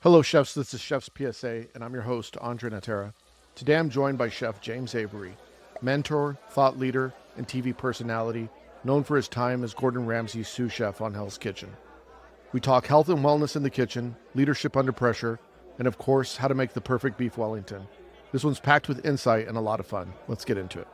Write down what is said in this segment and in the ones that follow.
Hello, chefs. This is Chef's PSA, and I'm your host, André Natera. Today I'm joined by Chef James Avery, mentor, thought leader, and TV personality, known for his time as Gordon Ramsay's sous chef on Hell's Kitchen. We talk health and wellness in the kitchen, leadership under pressure, and of course, how to make the perfect Beef Wellington. This one's packed with insight and a lot of fun. Let's get into it.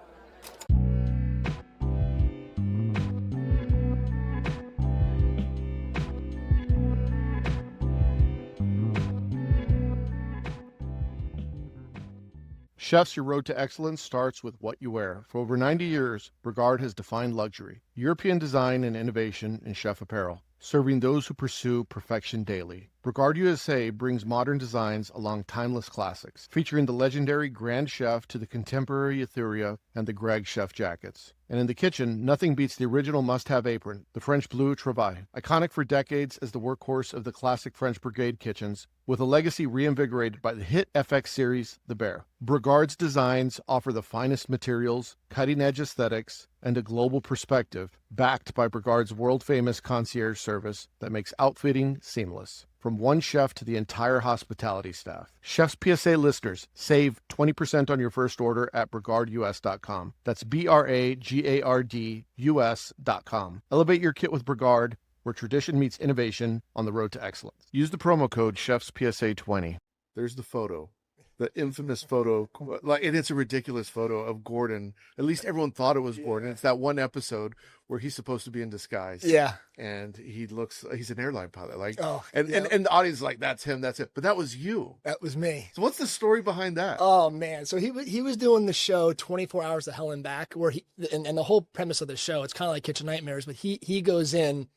Chefs, your road to excellence starts with what you wear. For over 90 years, Brigard has defined luxury, European design and innovation in chef apparel, serving those who pursue perfection daily. Brigard USA brings modern designs along timeless classics, featuring the legendary Grand Chef to the contemporary Etheria and the Greg Chef jackets. And in the kitchen, nothing beats the original must-have apron, the French Bleu Travail. Iconic for decades as the workhorse of the classic French Brigade kitchens, with a legacy reinvigorated by the hit FX series, The Bear. Brigard's designs offer the finest materials, cutting-edge aesthetics, and a global perspective, backed by Brigard's world-famous concierge service that makes outfitting seamless. From one chef to the entire hospitality staff. Chef's PSA listeners, save 20% on your first order at brigardus.com. That's BRAGARDUS.com. Elevate your kit with Brigard, where tradition meets innovation on the road to excellence. Use the promo code Chef's PSA 20. There's the photo. The infamous photo, and it's a ridiculous photo of Gordon. At least everyone thought it was Gordon. It's that one episode where he's supposed to be in disguise. Yeah. And he's an airline pilot. And yeah. the audience is like, that's him, that's it. But that was you. That was me. So what's the story behind that? Oh man. So he was doing the show 24 Hours to Hell and Back, where and the whole premise of the show, it's kind of like Kitchen Nightmares, but he goes in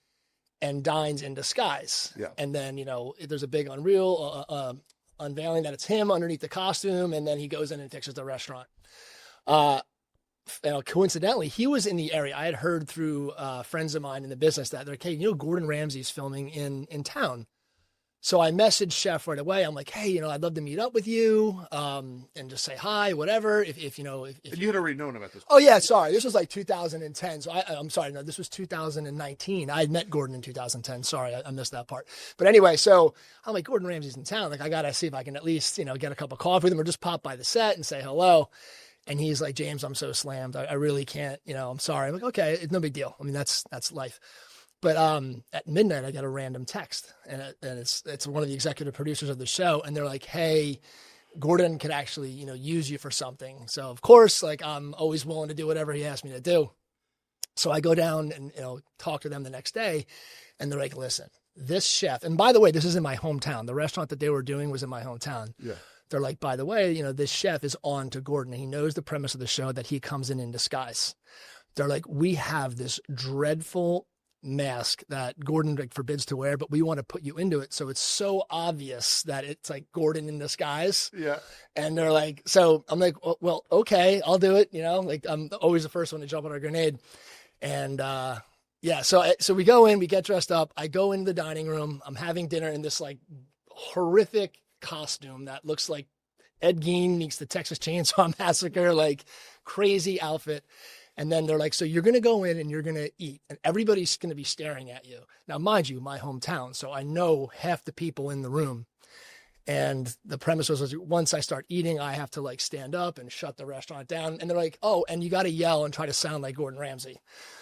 and dines in disguise. Yeah. And then, there's a big unveiling that it's him underneath the costume, and then he goes in and fixes the restaurant. Coincidentally, he was in the area. I had heard through friends of mine in the business that they're like, hey, Gordon Ramsay's filming in town. So I messaged Chef right away. I'm like, hey, I'd love to meet up with you and just say hi, whatever. If you had already known him at this point. Oh yeah, sorry. This was like 2010. So I'm sorry. No, this was 2019. I had met Gordon in 2010. Sorry, I missed that part. But anyway, so I'm like, Gordon Ramsay's in town. Like, I got to see if I can at least, get a cup of coffee with him or just pop by the set and say hello. And he's like, James, I'm so slammed. I really can't, I'm sorry. I'm like, okay, it's no big deal. I mean, that's life. But at midnight, I got a random text, and it's one of the executive producers of the show, and they're like, "Hey, Gordon could actually use you for something." So of course, like, I'm always willing to do whatever he asks me to do. So I go down and talk to them the next day, and they're like, "Listen, this chef," and by the way, this is in my hometown. The restaurant that they were doing was in my hometown. Yeah. They're like, "By the way, this chef is on to Gordon. He knows the premise of the show that he comes in disguise." They're like, "We have this dreadful mask that Gordon forbids to wear, but we want to put you into it. So it's so obvious that it's like Gordon in disguise." Yeah. And they're like, so I'm like, well, okay, I'll do it. Like, I'm always the first one to jump on a grenade. And, so we go in, we get dressed up. I go into the dining room. I'm having dinner in this like horrific costume that looks like Ed Gein meets the Texas Chainsaw Massacre, like crazy outfit. And then they're like, so you're going to go in and you're going to eat, and everybody's going to be staring at you. Now, mind you, my hometown, so I know half the people in the room. And the premise was once I start eating, I have to like stand up and shut the restaurant down. And they're like, oh, and you got to yell and try to sound like Gordon Ramsay.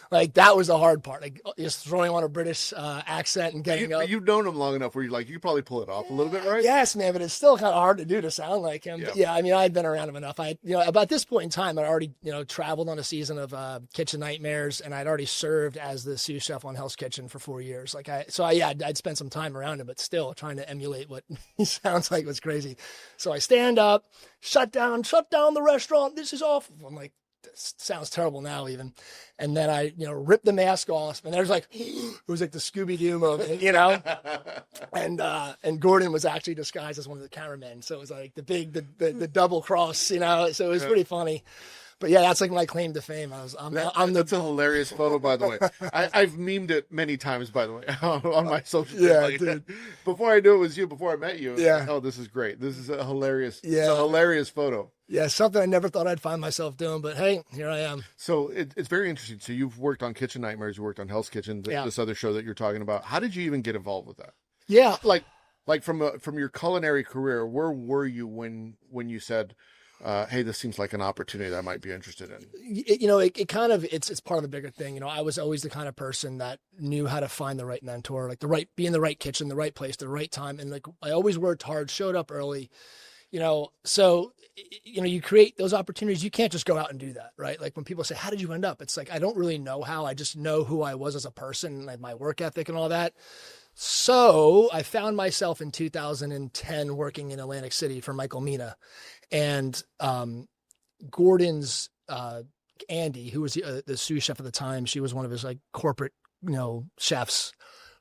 Like, that was the hard part, like just throwing on a British accent and getting up. You've known him long enough where you could probably pull it off a little bit, right? Yes, man, but it's still kind of hard to do to sound like him. Yeah. But yeah, I mean, I'd been around him enough. About this point in time, I'd already, traveled on a season of Kitchen Nightmares, and I'd already served as the sous chef on Hell's Kitchen for 4 years. I'd spent some time around him, but still trying to emulate what he sounds like was crazy. So I stand up, shut down the restaurant. This is awful. I'm like, this sounds terrible now even. And then I, rip the mask off, and there's like, it was like the Scooby-Doo moment, and Gordon was actually disguised as one of the cameramen. So it was like the double cross, so it was pretty funny. But yeah, that's like my claim to fame. That's a hilarious photo, by the way. I've memed it many times, by the way, on my social media. Dude. Before I knew it was you, before I met you, yeah. Oh, this is great. This is a hilarious, yeah. It's a hilarious photo. Yeah, something I never thought I'd find myself doing, but hey, here I am. So it's very interesting. So you've worked on Kitchen Nightmares, you worked on Hell's Kitchen, this other show that you're talking about. How did you even get involved with that? Yeah. Like, Like from your culinary career, where were you when you said, "Hey, this seems like an opportunity that I might be interested in"? It kind of, it's part of the bigger thing. I was always the kind of person that knew how to find the right mentor, like be in the right kitchen, the right place, the right time. And like, I always worked hard, showed up early, so, you create those opportunities. You can't just go out and do that, right? Like when people say, how did you end up? It's like, I don't really know how. I just know who I was as a person, like my work ethic and all that. So I found myself in 2010 working in Atlantic City for Michael Mina, and Gordon's Andy, who was the sous chef at the time. She was one of his like corporate, chefs,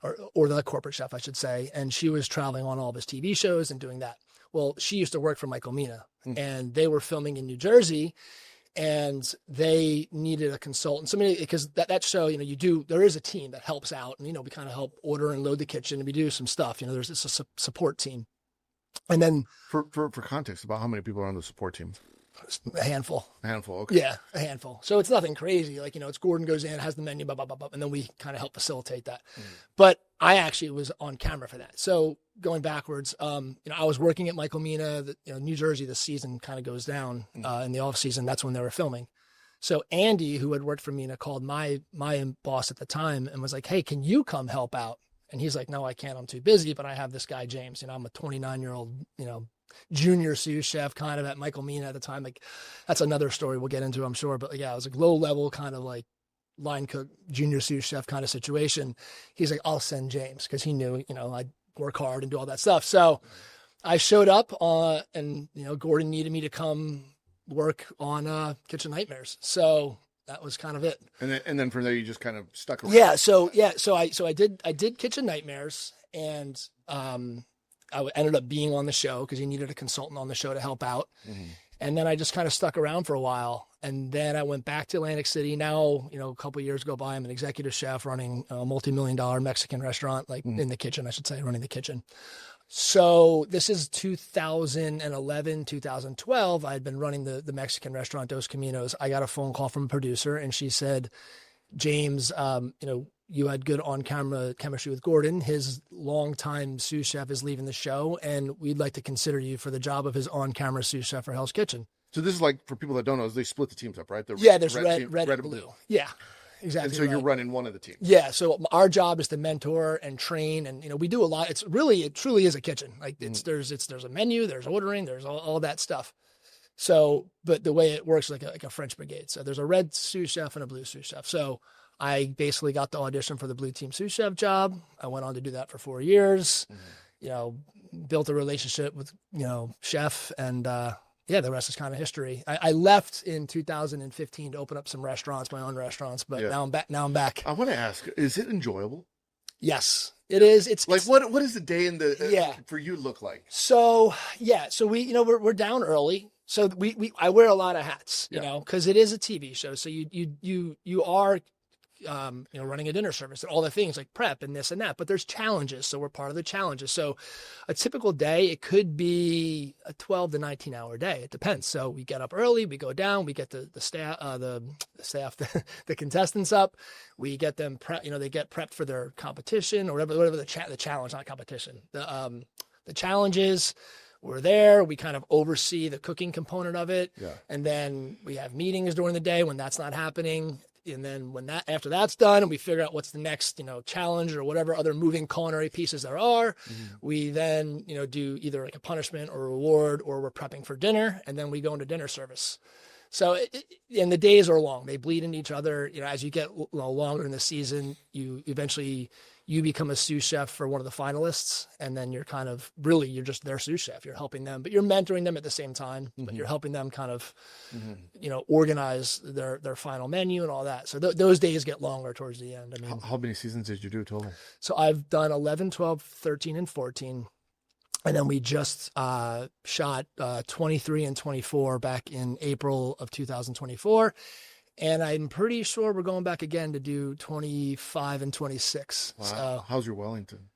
or the corporate chef, I should say. And she was traveling on all of his TV shows and doing that. Well, she used to work for Michael Mina, and they were filming in New Jersey, and they needed a consultant. Somebody, because that show, there is a team that helps out, and, we kind of help order and load the kitchen, and we do some stuff. There's this support team. And then for context about how many people are on the support team. A handful. Okay. Yeah, a handful. So it's nothing crazy. Like, it's Gordon goes in, has the menu, blah, blah, blah, blah, and then we kind of help facilitate that. But I actually was on camera for that. So going backwards, I was working at Michael Mina, New Jersey, the season kind of goes down in the off season. That's when they were filming. So Andy, who had worked for Mina, called my boss at the time and was like, hey, can you come help out? And he's like, no, I can't. I'm too busy. But I have this guy, James. I'm a 29-year-old, junior sous chef kind of at Michael Mina at the time. Like, that's another story we'll get into, I'm sure. But yeah, it was like low level kind of like line cook, junior sous chef kind of situation. He's like, I'll send James, because he knew, I'd work hard and do all that stuff. So I showed up and, Gordon needed me to come work on Kitchen Nightmares. So that was kind of it. And then from there, you just kind of stuck around. Yeah. So I did Kitchen Nightmares, and I ended up being on the show because he needed a consultant on the show to help out. And then I just kind of stuck around for a while. And then I went back to Atlantic City. Now, a couple of years go by, I'm an executive chef running a multi-million-dollar Mexican restaurant, like in the kitchen, I should say, running the kitchen. So this is 2011, 2012. I had been running the Mexican restaurant, Dos Caminos. I got a phone call from a producer, and she said, James, you had good on-camera chemistry with Gordon. His longtime sous chef is leaving the show, and we'd like to consider you for the job of his on-camera sous chef for Hell's Kitchen. So this is like, for people that don't know, they split the teams up, right? There's red and blue. Yeah, exactly. And so you're running one of the teams. Yeah. So our job is to mentor and train, and we do a lot. It truly is a kitchen. Like there's a menu, there's ordering, there's all that stuff. So, but the way it works is like a French brigade. So there's a red sous chef and a blue sous chef. So I basically got the audition for the blue team sous chef job. I went on to do that for 4 years. Built a relationship with chef, and the rest is kind of history. I left in 2015 to open up some restaurants, my own restaurants, but now I'm back. I want to ask, is it enjoyable? Yes, it is. It's like, what does the day in the for you look like? So we we're down early. So I wear a lot of hats, because it is a TV show. So you are running a dinner service and all the things like prep and this and that, but there's challenges. So we're part of the challenges. So a typical day, it could be a 12 to 19 hour day. It depends. So we get up early, we go down, we get the staff, the contestants up, we get them they get prepped for their competition or whatever the challenge, not competition, the challenges. We're there. We kind of oversee the cooking component of it. Yeah. And then we have meetings during the day when that's not happening. And then after that's done and we figure out what's the next, challenge or whatever other moving culinary pieces there are, we then, do either like a punishment or a reward, or we're prepping for dinner, and then we go into dinner service. So, and the days are long. They bleed into each other. As you get longer in the season, you eventually become a sous chef for one of the finalists, and then you're just their sous chef. You're helping them, but you're mentoring them at the same time. But you're helping them kind of, organize their final menu and all that. So those days get longer towards the end. I mean, how many seasons did you do total? So I've done 11, 12, 13, and 14. And then we just shot 23 and 24 back in April of 2024. And I'm pretty sure we're going back again to do 25 and 26. Wow. So, how's your Wellington?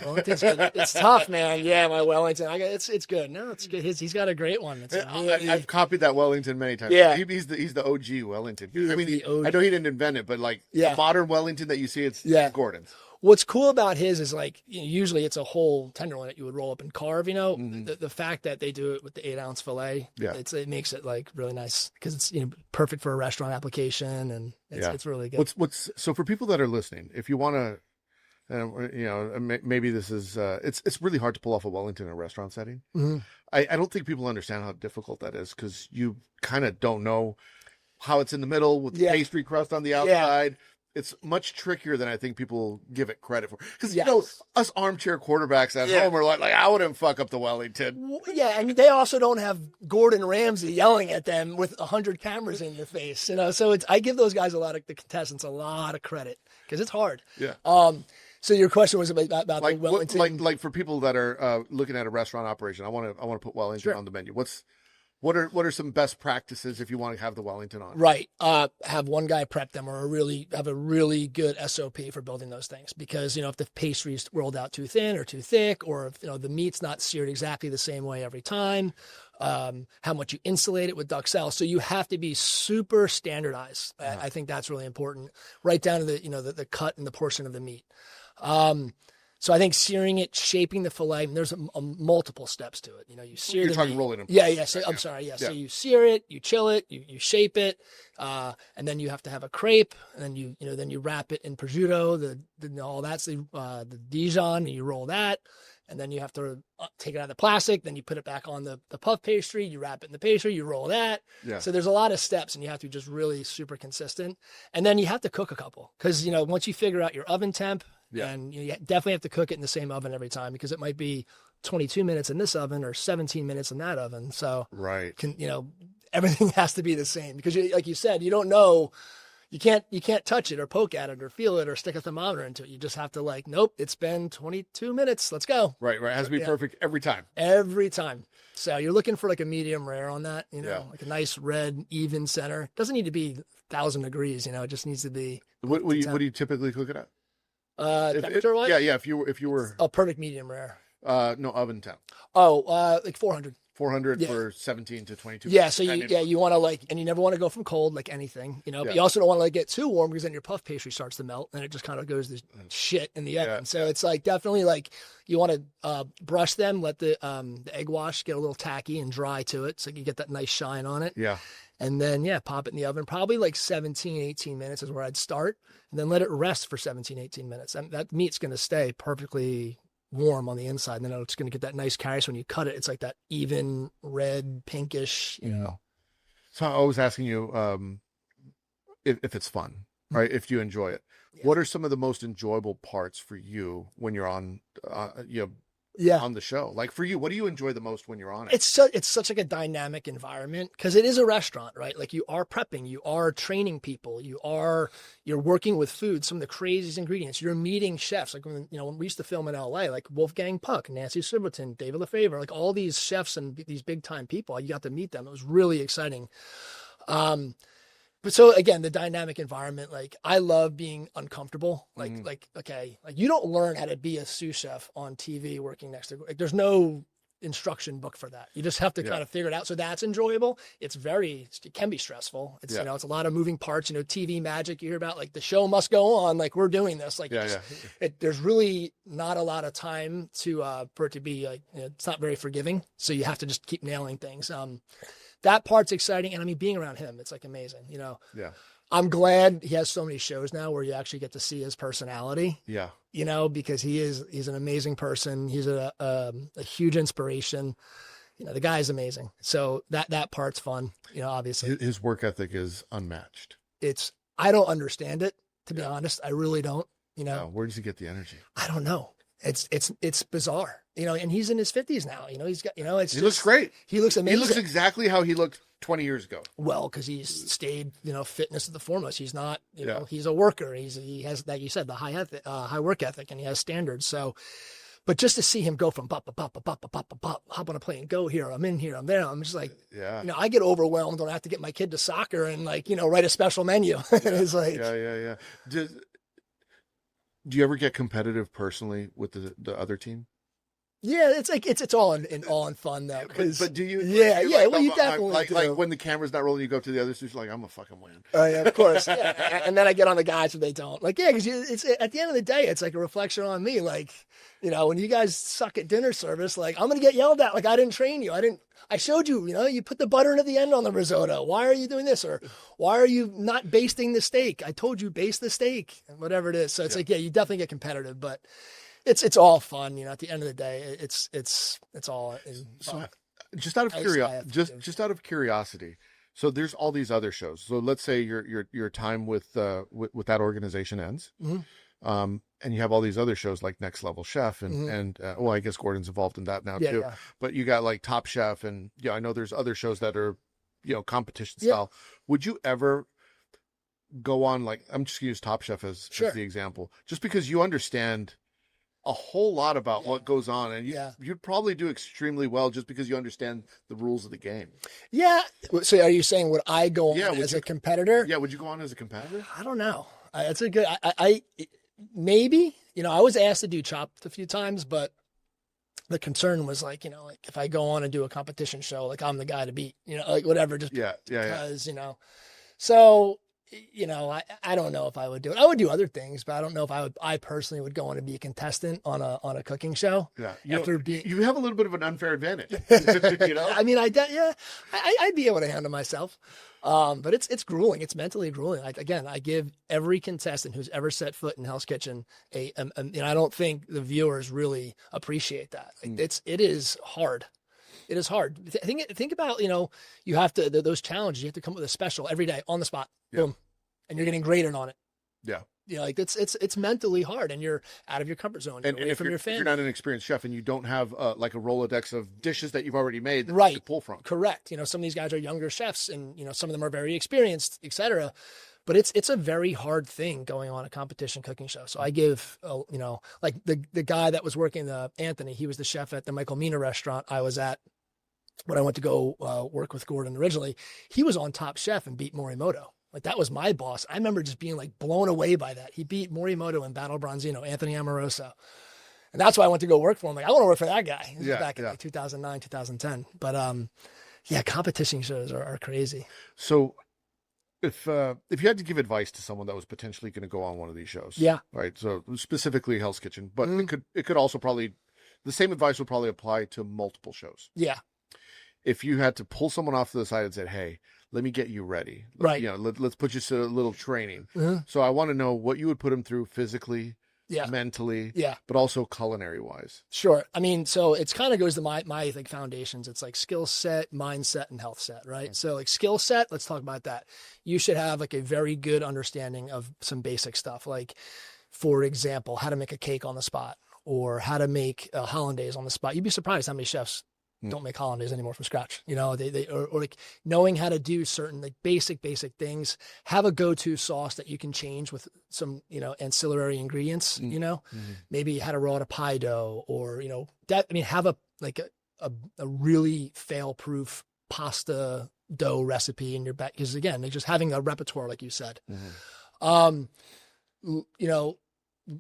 Wellington's good. It's tough, man. Yeah, my Wellington. It's good. No, it's good. He's got a great one. I've copied that Wellington many times. Yeah, he's the OG Wellington. I know he didn't invent it, but the modern Wellington that you see, it's Gordon's. What's cool about his is like, usually it's a whole tenderloin that you would roll up and carve, the fact that they do it with the 8-ounce fillet, it makes it like really nice because it's, perfect for a restaurant application, and it's really good. So for people that are listening, if you want to, maybe this is, it's really hard to pull off a Wellington in a restaurant setting. Mm-hmm. I don't think people understand how difficult that is because you kind of don't know how it's in the middle with the pastry crust on the outside. Yeah. It's much trickier than I think people give it credit for. Because, us armchair quarterbacks at home are like, I wouldn't fuck up the Wellington. Yeah, and they also don't have Gordon Ramsay yelling at them with 100 cameras in their face. So I give those guys the contestants a lot of credit because it's hard. Yeah. So your question was about like, the Wellington. Like for people that are looking at a restaurant operation, I want to put Wellington on the menu. What are some best practices if you want to have the Wellington on? Right. Have one guy prep them or have a really good SOP for building those things. Because, if the pastry's rolled out too thin or too thick, or if, the meat's not seared exactly the same way every time, how much you insulate it with duxelle. So you have to be super standardized. I think that's really important. Right down to the cut and the portion of the meat. So I think searing it, shaping the fillet, there's multiple steps to it. You sear You're talking rolling. Yeah. So, I'm sorry. Yeah. So you sear it, you chill it, you shape it, and then you have to have a crepe, and then then you wrap it in prosciutto, all that's the Dijon, and you roll that, and then you have to take it out of the plastic, then you put it back on the puff pastry, you wrap it in the pastry, you roll that. Yeah. So there's a lot of steps, and you have to be just really super consistent, and then you have to cook a couple because once you figure out your oven temp. Yeah. And you definitely have to cook it in the same oven every time because it might be 22 minutes in this oven or 17 minutes in that oven. So everything has to be the same because like you said, you don't know, you can't touch it or poke at it or feel it or stick a thermometer into it. You just have to nope, it's been 22 minutes. Let's go. Right. It has to be perfect every time. Every time. So you're looking for a medium rare on that, like a nice red, even center. Doesn't need to be 1,000 degrees, it just needs to be. What do you typically cook it at? Temperature wise? Yeah. If you were a perfect medium rare. No, oven temp. Like 400. 400 for 17 to 22. Yeah. So you want to and you never want to go from cold like anything, but you also don't want to get too warm because then your puff pastry starts to melt and it just kind of goes to shit in the oven. Yeah. So it's definitely you want to brush them, let the egg wash get a little tacky and dry to it so you get that nice shine on it. Yeah. And then, pop it in the oven. Probably 17, 18 minutes is where I'd start. And then let it rest for 17, 18 minutes. And that meat's going to stay perfectly warm on the inside. And then it's going to get that nice carry. So when you cut it, it's like that even red, pinkish, So I was asking you if it's fun, right? If you enjoy it. Yeah. What are some of the most enjoyable parts for you when you're on, on the show? Like for you, what do you enjoy the most when you're on it? It's such a dynamic environment because it is a restaurant, right? Like you are prepping, you are training people, you're working with food, some of the craziest ingredients. You're meeting chefs. Like when we used to film in LA, like Wolfgang Puck, Nancy Silverton, David Lefevre, like all these chefs and these big time people, you got to meet them. It was really exciting. But so again, the dynamic environment, I love being uncomfortable. You don't learn how to be a sous chef on TV working next to, there's no instruction book for that. You just have to kind of figure it out. So that's enjoyable. It can be stressful. It's, it's a lot of moving parts, TV magic you hear about, the show must go on. We're doing this. There's really not a lot of time for it to be it's not very forgiving. So you have to just keep nailing things. That part's exciting. And being around him, it's amazing, Yeah. I'm glad he has so many shows now where you actually get to see his personality. Yeah. Because he's an amazing person. He's a huge inspiration. The guy is amazing. So that part's fun, obviously. His work ethic is unmatched. I don't understand it, to be honest. I really don't, Where does he get the energy? I don't know. It's bizarre, and he's in his 50s now, he's got, he looks great. He looks amazing. He looks exactly how he looked 20 years ago. Well, cause he's stayed, fitness is the foremost. He's not, he's a worker. He has, like you said, the high work ethic, and he has standards. So, but just to see him go from hop on a plane, go here, I'm in here, I'm there. I'm just I get overwhelmed when I have to get my kid to soccer and write a special menu. It's yeah. Do you ever get competitive personally with the other team? Yeah, it's like it's all in fun though. But do you? Yeah, you yeah. like, Well, you definitely do. like when the camera's not rolling, you go up to the other sous, like, I'm gonna fucking win. Oh yeah, of course. Yeah. And then I get on the guys when they don't. Like, yeah, because it's at the end of the day, it's like a reflection on me. Like, when you guys suck at dinner service, like I'm gonna get yelled at. Like I didn't train you. I showed you. You put the butter in at the end on the risotto. Why are you doing this? Or why are you not basting the steak? I told you baste the steak and whatever it is. So it's like, yeah, you definitely get competitive, but it's all fun. At the end of the day, it's all. So, just out of curiosity, so there's all these other shows. So let's say your time with that organization ends, and you have all these other shows like Next Level Chef and well, I guess Gordon's involved in that now too. Yeah. But you got like Top Chef, and I know there's other shows that are competition style. Would you ever go on, like, I'm just gonna use Top Chef as the example, just because you understand a whole lot about what goes on, and you'd probably do extremely well just because you understand the rules of the game. Yeah. So are you saying would I go on as a competitor? Yeah. Would you go on as a competitor? I don't know. That's a good, I maybe, I was asked to do Chopped a few times, but the concern was like, like if I go on and do a competition show, like I'm the guy to beat, like whatever, just because, so, I don't know if I would do it. I would do other things, but I don't know if I personally would go on to be a contestant on a cooking show. Yeah. You have a little bit of an unfair advantage. I mean, I'd be able to handle myself. But it's grueling. It's mentally grueling. I give every contestant who's ever set foot in Hell's Kitchen and I don't think the viewers really appreciate that. It is hard. It is hard. Think about, you have to, those challenges, you have to come up with a special every day on the spot. Boom. And you're getting graded on it. Yeah. It's mentally hard, and you're out of your comfort zone. And if from your family. If you're not an experienced chef and you don't have like a Rolodex of dishes that you've already made that you pull from. Correct. Some of these guys are younger chefs, and some of them are very experienced, etc. But it's a very hard thing going on a competition cooking show. So I give, like the guy that was working, Anthony, he was the chef at the Michael Mina restaurant I was at when I went to go work with Gordon originally. He was on Top Chef and beat Morimoto. Like that was my boss. I remember just being like blown away by that. He beat Morimoto and Battle Bronzino, Anthony Amoroso. And that's why I went to go work for him. Like, I want to work for that guy. This was back in like 2009, 2010. But competition shows are crazy. So if you had to give advice to someone that was potentially going to go on one of these shows, right? So specifically Hell's Kitchen, but it could also probably, the same advice would probably apply to multiple shows. Yeah. If you had to pull someone off to the side and said, hey, let me get you ready. Right. Let's put you through a little training. So I want to know what you would put them through physically, mentally, but also culinary wise. Sure. I mean, so it's kind of goes to my like foundations. It's like skill set, mindset, and health set, right? So like skill set, let's talk about that. You should have like a very good understanding of some basic stuff. Like, for example, how to make a cake on the spot or how to make hollandaise on the spot. You'd be surprised how many chefs don't make hollandaise anymore from scratch. They like knowing how to do certain like basic things, have a go-to sauce that you can change with some, ancillary ingredients, maybe how to roll out a pie dough or, have a really fail-proof pasta dough recipe in your back. Because again, like just having a repertoire, like you said,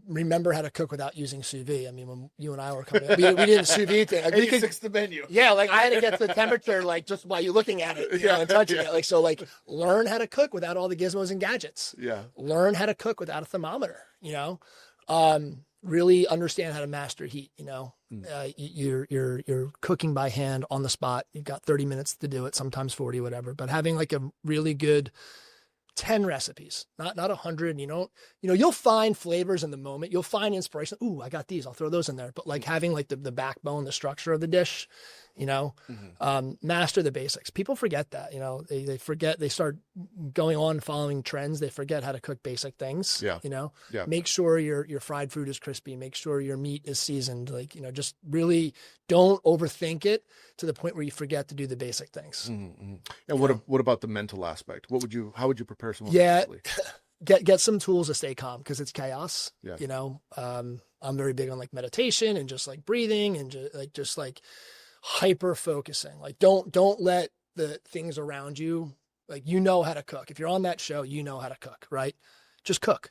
remember how to cook without using sous vide. I mean, when you and I were coming, we didn't sous vide thing. Like, 86 the menu. Yeah, like I had to get the temperature, like just while you're looking at it, and touching it. Like so, like learn how to cook without all the gizmos and gadgets. Yeah. Learn how to cook without a thermometer. Really understand how to master heat. You're cooking by hand on the spot. You've got 30 minutes to do it, sometimes 40, whatever. But having like a really good 10 recipes, not 100. You'll find flavors in the moment. You'll find inspiration. Ooh, I got these. I'll throw those in there. But like having like the backbone, the structure of the dish, master the basics. People forget that, they forget, they start going on following trends. They forget how to cook basic things. Make sure your fried food is crispy. Make sure your meat is seasoned. Like, just really don't overthink it to the point where you forget to do the basic things. And what about the mental aspect? How would you prepare someone? mentally? Get some tools to stay calm because it's chaos. I'm very big on like meditation and just like breathing and just like hyper focusing. Like don't let the things around you, like, how to cook. If you're on that show, how to cook, right? Just cook.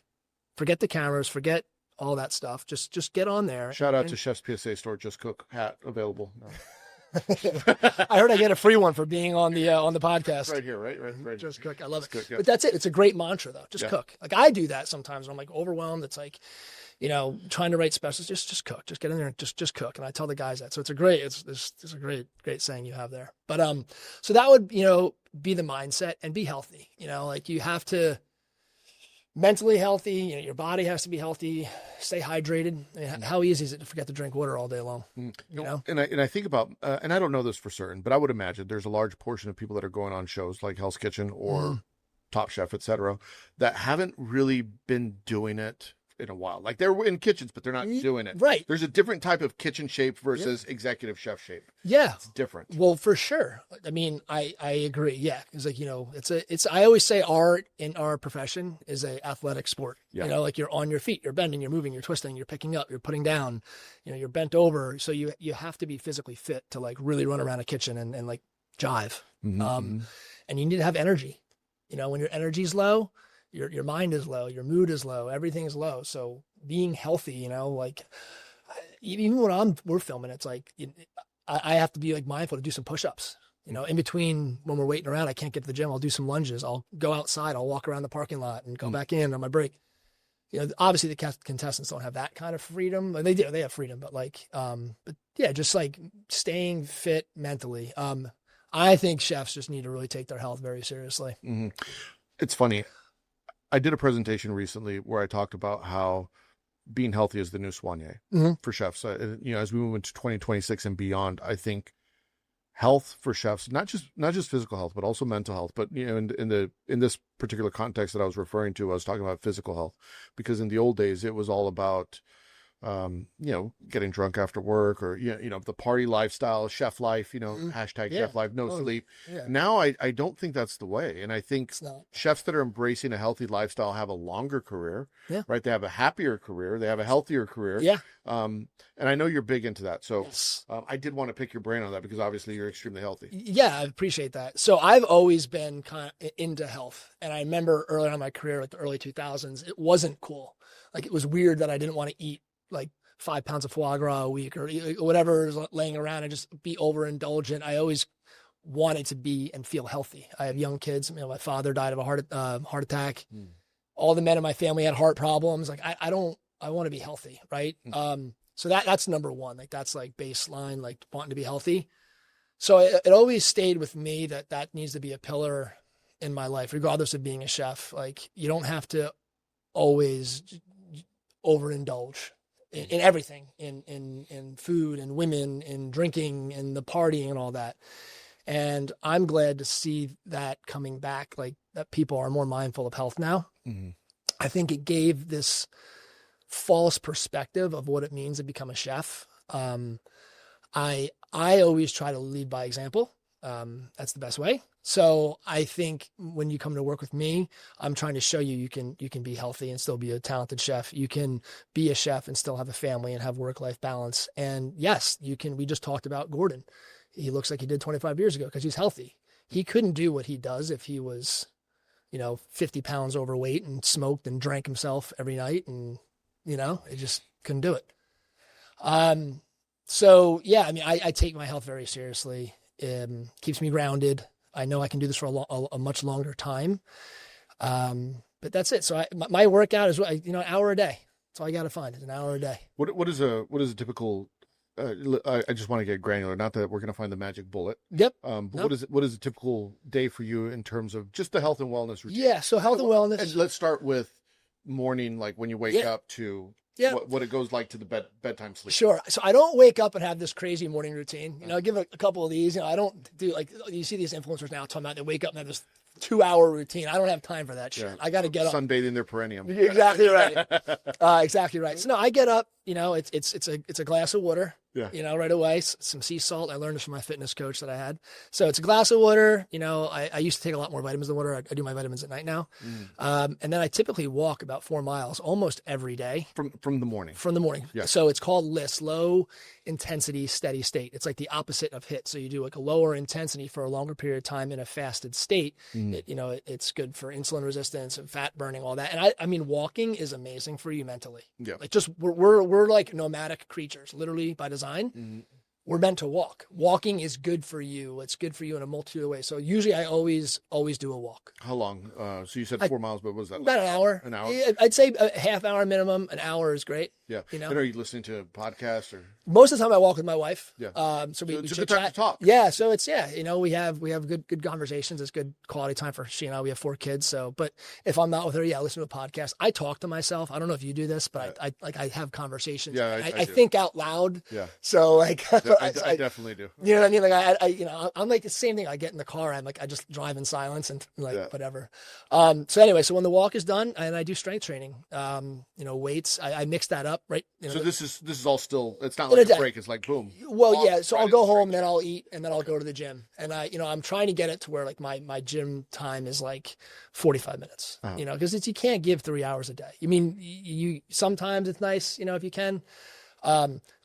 Forget the cameras, forget all that stuff. Just get on there. Shout out to Chef's PSA store, Just Cook hat available. No. I heard I get a free one for being on the podcast. Right here, right. Just cook. I love it. Cook, yeah. But that's it. It's a great mantra though. Just cook. Like I do that sometimes when I'm like overwhelmed. It's like, trying to write specials. Just cook. Just get in there and just cook. And I tell the guys that. So it's a great saying you have there. But so that would be the mindset and be healthy. Like you have to. Mentally healthy, your body has to be healthy, stay hydrated. I mean, how easy is it to forget to drink water all day long? And I think about, and I don't know this for certain, but I would imagine there's a large portion of people that are going on shows like Hell's Kitchen or Top Chef, etc., that haven't really been doing it in a while. Like they're in kitchens, but they're not doing it. Right. There's a different type of kitchen shape versus executive chef shape. Yeah. It's different. Well, for sure. I mean, I agree. Yeah. It's like, I always say art in our profession is a athletic sport. Yeah. Like you're on your feet, you're bending, you're moving, you're twisting, you're picking up, you're putting down, you're bent over. So you have to be physically fit to like really run around a kitchen and like jive. And you need to have energy. When your energy's low, your mind is low, your mood is low, everything's low. So being healthy, like even when we're filming, it's like I have to be like mindful to do some push-ups. In between when we're waiting around, I can't get to the gym. I'll do some lunges. I'll go outside. I'll walk around the parking lot and go back in on my break. Obviously the contestants don't have that kind of freedom. They do. They have freedom, but just like staying fit mentally. I think chefs just need to really take their health very seriously. Mm-hmm. It's funny. I did a presentation recently where I talked about how being healthy is the new soigner for chefs. As we move into 2026 and beyond, I think health for chefs, not just physical health, but also mental health. But in this particular context that I was referring to, I was talking about physical health, because in the old days it was all about getting drunk after work, or the party lifestyle, chef life, hashtag chef life, no sleep. Yeah. Now I don't think that's the way. And I think chefs that are embracing a healthy lifestyle have a longer career, right? They have a happier career, they have a healthier career. Yeah. And I know you're big into that. So I did want to pick your brain on that, because obviously you're extremely healthy. Yeah, I appreciate that. So I've always been kind of into health. And I remember early on in my career, like the early 2000s, it wasn't cool. Like it was weird that I didn't want to eat like 5 pounds of foie gras a week or whatever is laying around and just be overindulgent. I always wanted to be and feel healthy. I have young kids. My father died of a heart attack. All the men in my family had heart problems. Like I want to be healthy. Right. So that's number one. Like that's like baseline, like wanting to be healthy. So it always stayed with me that needs to be a pillar in my life, regardless of being a chef. Like you don't have to always overindulge in everything, in food and women and drinking and the partying and all that. And I'm glad to see that coming back, like that people are more mindful of health now. I think it gave this false perspective of what it means to become a chef. I always try to lead by example. That's the best way. So I think when you come to work with me, I'm trying to show you can be healthy and still be a talented chef. You can be a chef and still have a family and have work-life balance. And yes, you can. We just talked about Gordon. He looks like he did 25 years ago because he's healthy. He couldn't do what he does if he was, 50 pounds overweight and smoked and drank himself every night. And, he just couldn't do it. So yeah, I take my health very seriously. Keeps me grounded. I know I can do this for a much longer time. But that's it. So my workout is, an hour a day. That's all I got to find is an hour a day. What is a typical, I just want to get granular, not that we're going to find the magic bullet. Yep. But what is a typical day for you in terms of just the health and wellness routine? Yeah. So health and wellness. And let's start with morning, like when you wake up to what it goes like to the bedtime sleep. Sure. So I don't wake up and have this crazy morning routine. I give a couple of these. I don't do like you see these influencers now talking about they wake up and have this 2-hour routine. I don't have time for that shit. I got to get up. Sunbathing their perineum. Exactly right. Exactly right. So no, I get up. it's a glass of water. Yeah. Right away, some sea salt. I learned this from my fitness coach that I had. So it's a glass of water. I used to take a lot more vitamins than water. I do my vitamins at night now. And then I typically walk about 4 miles almost every day. From the morning. From the morning. Yeah. So it's called LIST, low intensity, steady state. It's like the opposite of HIIT. So you do like a lower intensity for a longer period of time in a fasted state. It's good for insulin resistance and fat burning, all that. And I mean, walking is amazing for you mentally. Yeah. Like we're like nomadic creatures, literally by design. We're meant to walk. Walking is good for you. It's good for you in a multitude of ways. So usually I always do a walk. How long? So you said 4 miles, but what was that? About an hour. An hour? I'd say a half hour minimum. An hour is great. Yeah. And are you listening to podcasts or? Most of the time I walk with my wife. Yeah. So we it's a good time to talk. Yeah. So it's, we have good conversations. It's good quality time for she and I. We have 4 kids. So, but if I'm not with her, I listen to a podcast. I talk to myself. I don't know if you do this, but I have conversations. Yeah. I think out loud. Yeah. So like, I definitely do. You know what I mean? Like I'm like the same thing. I get in the car. I'm like, I just drive in silence and whatever. So anyway, so when the walk is done and I do strength training, weights, I mix that up, right? So this is all still, it's not like a break. It's like boom. Well, yeah. So I'll go home, then I'll eat, and then I'll go to the gym. And I'm trying to get it to where like my gym time is like 45 minutes, because you can't give 3 hours a day. I mean, you sometimes it's nice, if you can.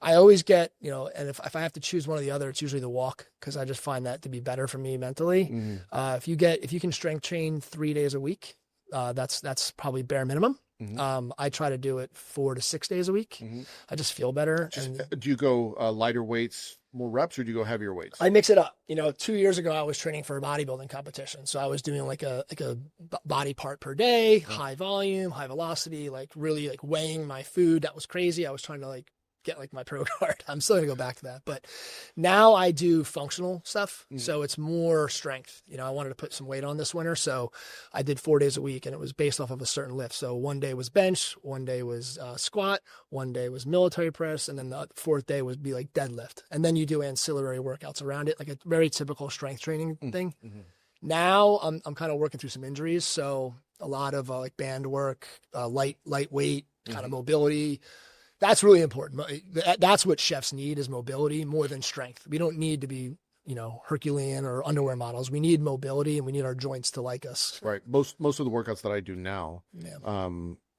I always get, and if I have to choose one or the other, it's usually the walk, because I just find that to be better for me mentally. If you can strength train 3 days a week, that's probably bare minimum. I try to do it 4 to 6 days a week. I just feel better. Do you go lighter weights, more reps, or do you go heavier weights? I mix it up. 2 years ago, I was training for a bodybuilding competition. So I was doing like a body part per day, high volume, high velocity, like really like weighing my food. That was crazy. I was trying to like get like my pro card. I'm still gonna go back to that, but now I do functional stuff. So it's more strength. I wanted to put some weight on this winter, so I did 4 days a week, and it was based off of a certain lift. So one day was bench, one day was squat, one day was military press, and then the 4th day would be like deadlift. And then you do ancillary workouts around it, like a very typical strength training thing. Now I'm kind of working through some injuries, so a lot of like band work, lightweight kind of mobility. That's really important. That's what chefs need, is mobility more than strength. We don't need to be, Herculean or underwear models. We need mobility, and we need our joints to like us. Right. Most of the workouts that I do now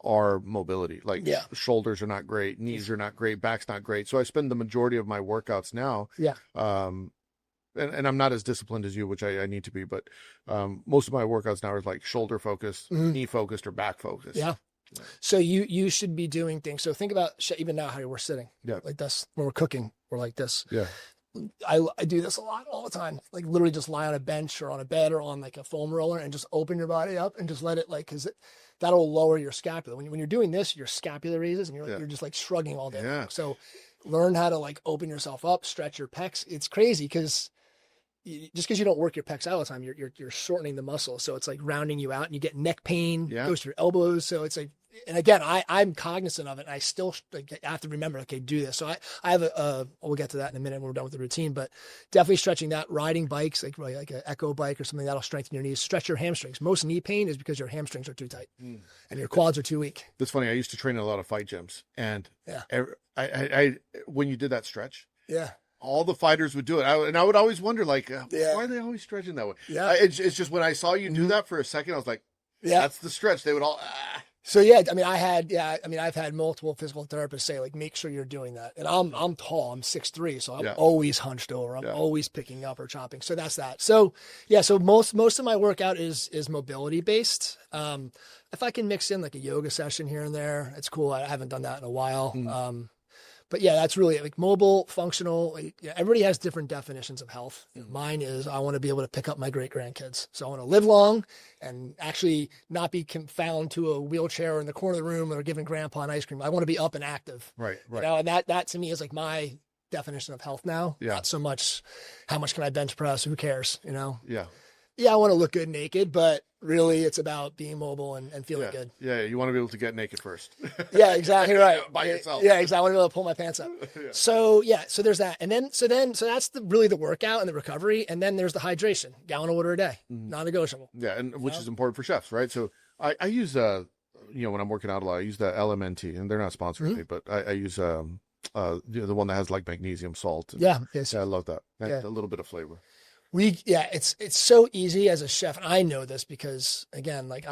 are mobility. Like shoulders are not great, knees are not great, back's not great. So I spend the majority of my workouts now. And I'm not as disciplined as you, which I need to be, but most of my workouts now are like shoulder focused, knee focused, or back focused. Yeah. So you should be doing things. So think about even now how we're sitting. Yeah. Like this, when we're cooking, we're like this. Yeah. I do this a lot, all the time. Like literally just lie on a bench or on a bed or on like a foam roller and just open your body up and just let it that'll lower your scapula. When you're doing this, your scapula raises and you're just like shrugging all day. Yeah. So learn how to like open yourself up, stretch your pecs. It's crazy because just because you don't work your pecs all the time, you're shortening the muscle. So it's like rounding you out, and you get neck pain, goes to your elbows. So it's like, and again, I'm cognizant of it, and I still have to remember, okay, do this. So I have we'll get to that in a minute when we're done with the routine, but definitely stretching that, riding bikes, like an echo bike or something that'll strengthen your knees, stretch your hamstrings. Most knee pain is because your hamstrings are too tight and your quads are too weak. That's funny. I used to train in a lot of fight gyms, and I when you did that stretch, all the fighters would do it. And I would always wonder, like, why are they always stretching that way? Yeah. It's just when I saw you do that for a second, I was like, that's the stretch. They would all, So I've had multiple physical therapists say, like, make sure you're doing that. And I'm tall, I'm 6'3", so I'm always hunched over. I'm always picking up or chopping. So that's that. So so most of my workout is mobility based. If I can mix in like a yoga session here and there, it's cool. I haven't done that in a while. But that's really like mobile, functional. Everybody has different definitions of health. Mine is I want to be able to pick up my great grandkids. So I want to live long and actually not be confined to a wheelchair in the corner of the room or giving grandpa an ice cream. I want to be up and active. Right. And that to me is like my definition of health now. Not so much how much can I bench press? Who cares? I want to look good naked, but really it's about being mobile and feeling good. Yeah, you want to be able to get naked first. Yeah, exactly right. By yourself. Yeah, exactly. I want to be able to pull my pants up. So there's that. And then so that's really the workout and the recovery. And then there's the hydration, gallon of water a day, non-negotiable. Yeah, and which is important for chefs, right? So I use when I'm working out a lot, I use the LMNT, and they're not sponsoring me, but I use the one that has like magnesium salt. And, yes. I love that. A little bit of flavor. It's so easy as a chef. And I know this because, again, like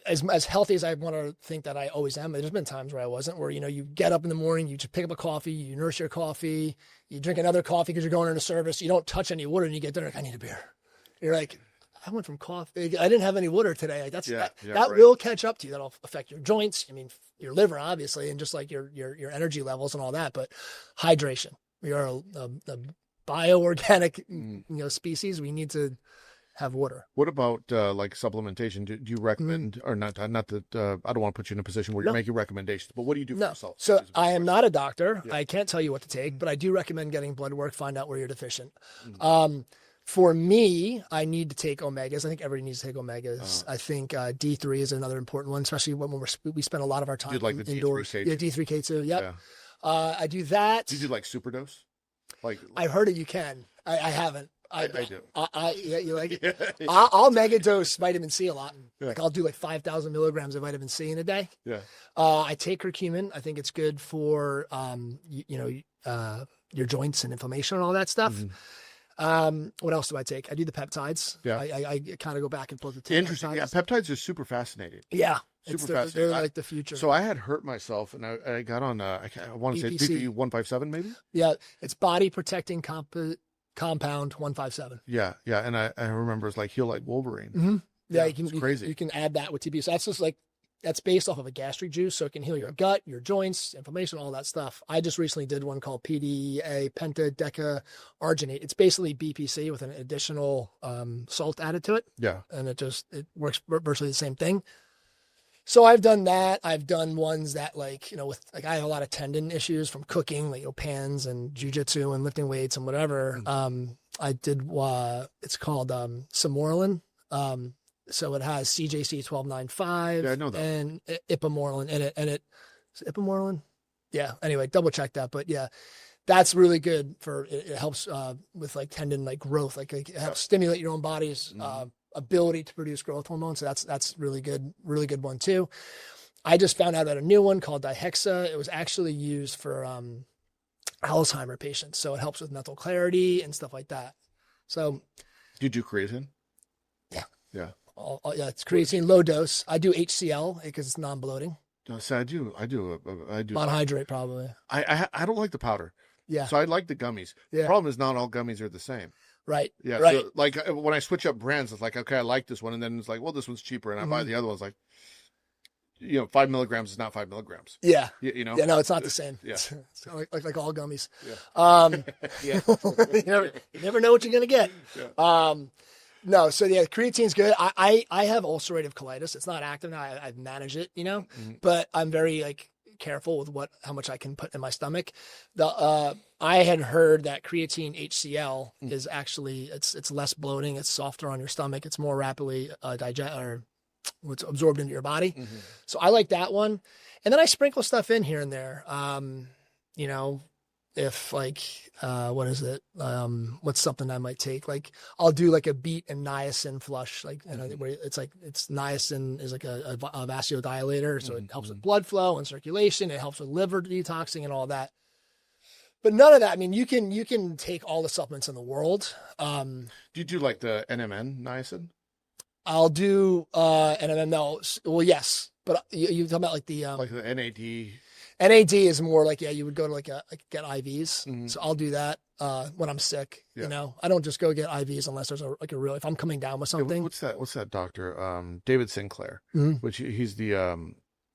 as healthy as I want to think that I always am, there's been times where I wasn't, where, you get up in the morning, you just pick up a coffee, you nurse your coffee, you drink another coffee because you're going into service, you don't touch any water, and you get there like, I need a beer. You're like, I went from coffee, I didn't have any water today. Like that will catch up to you. That'll affect your joints. I mean, your liver, obviously, and just like your energy levels and all that, but hydration. We are a bioorganic, species. We need to have water. What about like supplementation? Do you recommend, or not that I don't want to put you in a position where you're making recommendations, but what do you do for yourself? So I am not a doctor. I can't tell you what to take, but I do recommend getting blood work, find out where you're deficient. For me, I need to take omegas. I think everybody needs to take omegas. I think D3 is another important one, especially when we spend a lot of our time indoors. D3K2? Yeah, D3K2. Yep. Yeah. I do that. Do you do like superdose? Like I've heard it. You can. I haven't. I do. You like it? I'll mega dose vitamin C a lot. Like I'll do like 5,000 milligrams of vitamin C in a day. Yeah. I take curcumin. I think it's good for your joints and inflammation and all that stuff. What else do I take? I do the peptides. Yeah. I kind of go back and forth with interesting. Peptides. Yeah, peptides are super fascinating. Yeah. Fascinating. They're like the future. So I had hurt myself, and I got on I want to say BP 157 maybe. Yeah, it's body protecting compound 157. Yeah, and I remember it's like heal like Wolverine. Mm-hmm. Yeah, it's crazy. You can add that with TB. So that's just like, that's based off of a gastric juice, so it can heal your gut, your joints, inflammation, all that stuff. I just recently did one called PDA pentadecaarginate. It's basically BPC with an additional salt added to it. Yeah, and it works virtually the same thing. So I've done that. I've done ones that with I have a lot of tendon issues from cooking, like pans and jujitsu and lifting weights and whatever. I did it's called Samorelin. So it has CJC 1295 I know that. And Ipamorelin in it. And is it Ipamorelin? Yeah. Anyway, double check that. But yeah, that's really good for it helps with like tendon growth. Like it helps stimulate your own body's ability to produce growth hormone. So that's really good one too. I just found out about a new one called Dihexa. It was actually used for Alzheimer patients. So it helps with mental clarity and stuff like that. So do you do creatine? Yeah. Yeah. Yeah, it's creatine, low dose. I do HCl because it's non-bloating. So I do monohydrate probably. I don't like the powder. Yeah. So I like the gummies. Yeah. The problem is not all gummies are the same. Right. Yeah. Right. So like when I switch up brands, it's like, okay, I like this one. And then it's like, well, this one's cheaper. And I buy the other one. It's like, 5 milligrams is not 5 milligrams. Yeah. Yeah, Yeah, no, it's not the same. Yeah. It's like all gummies. Yeah. You never know what you're going to get. Yeah. No. So yeah, creatine's good. I have ulcerative colitis. It's not active now. I've managed it, but I'm very careful with how much I can put in my stomach. I had heard that creatine HCl is actually, it's less bloating. It's softer on your stomach. It's more rapidly what's absorbed into your body. So I like that one. And then I sprinkle stuff in here and there. If what is it? What's something I might take? I'll do a beet and niacin flush, where it's niacin is like a vasodilatator. So it helps with blood flow and circulation. It helps with liver detoxing and all that. But none of that. I mean, you can take all the supplements in the world. Do you do the NMN niacin? I'll do NMN. No, well, yes, but you talking about the the NAD. NAD is more you would go to get IVs. So I'll do that when I'm sick. Yeah. I don't just go get IVs unless there's a real, if I'm coming down with something. Yeah, what's that doctor? David Sinclair, which he's the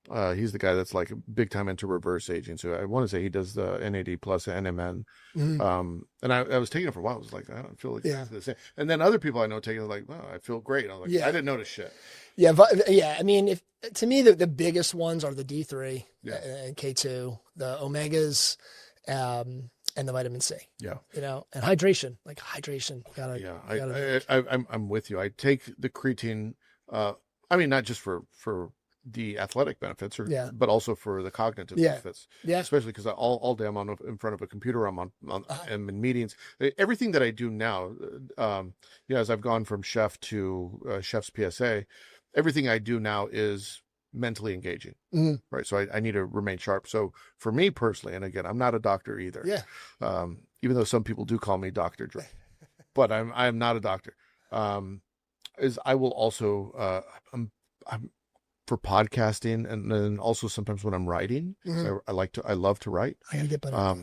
guy that's big time into reverse aging. So I want to say he does the NAD plus NMN. And I was taking it for a while. I was like, I don't feel it's the same. And then other people I know taking it oh, I feel great. I was I didn't notice shit. Yeah. Yeah. I mean, to me, the biggest ones are the D3 and K2, the omegas, and the vitamin C. Yeah. And hydration, hydration. I'm with you. I take the creatine, not just for the athletic benefits, but also for the cognitive benefits. Yeah. Especially because all day I'm in front of a computer. I'm in meetings. Everything that I do now, as I've gone from chef to chef's PSA, everything I do now is mentally engaging, Mm-hmm. right? So I need to remain sharp. So for me personally, and again, I'm not a doctor either. Yeah. Even though some people do call me Dr. Dre, but I'm not a doctor. Is I will also I'm for podcasting, and then also sometimes when I'm writing, I love to write. I gotta get better.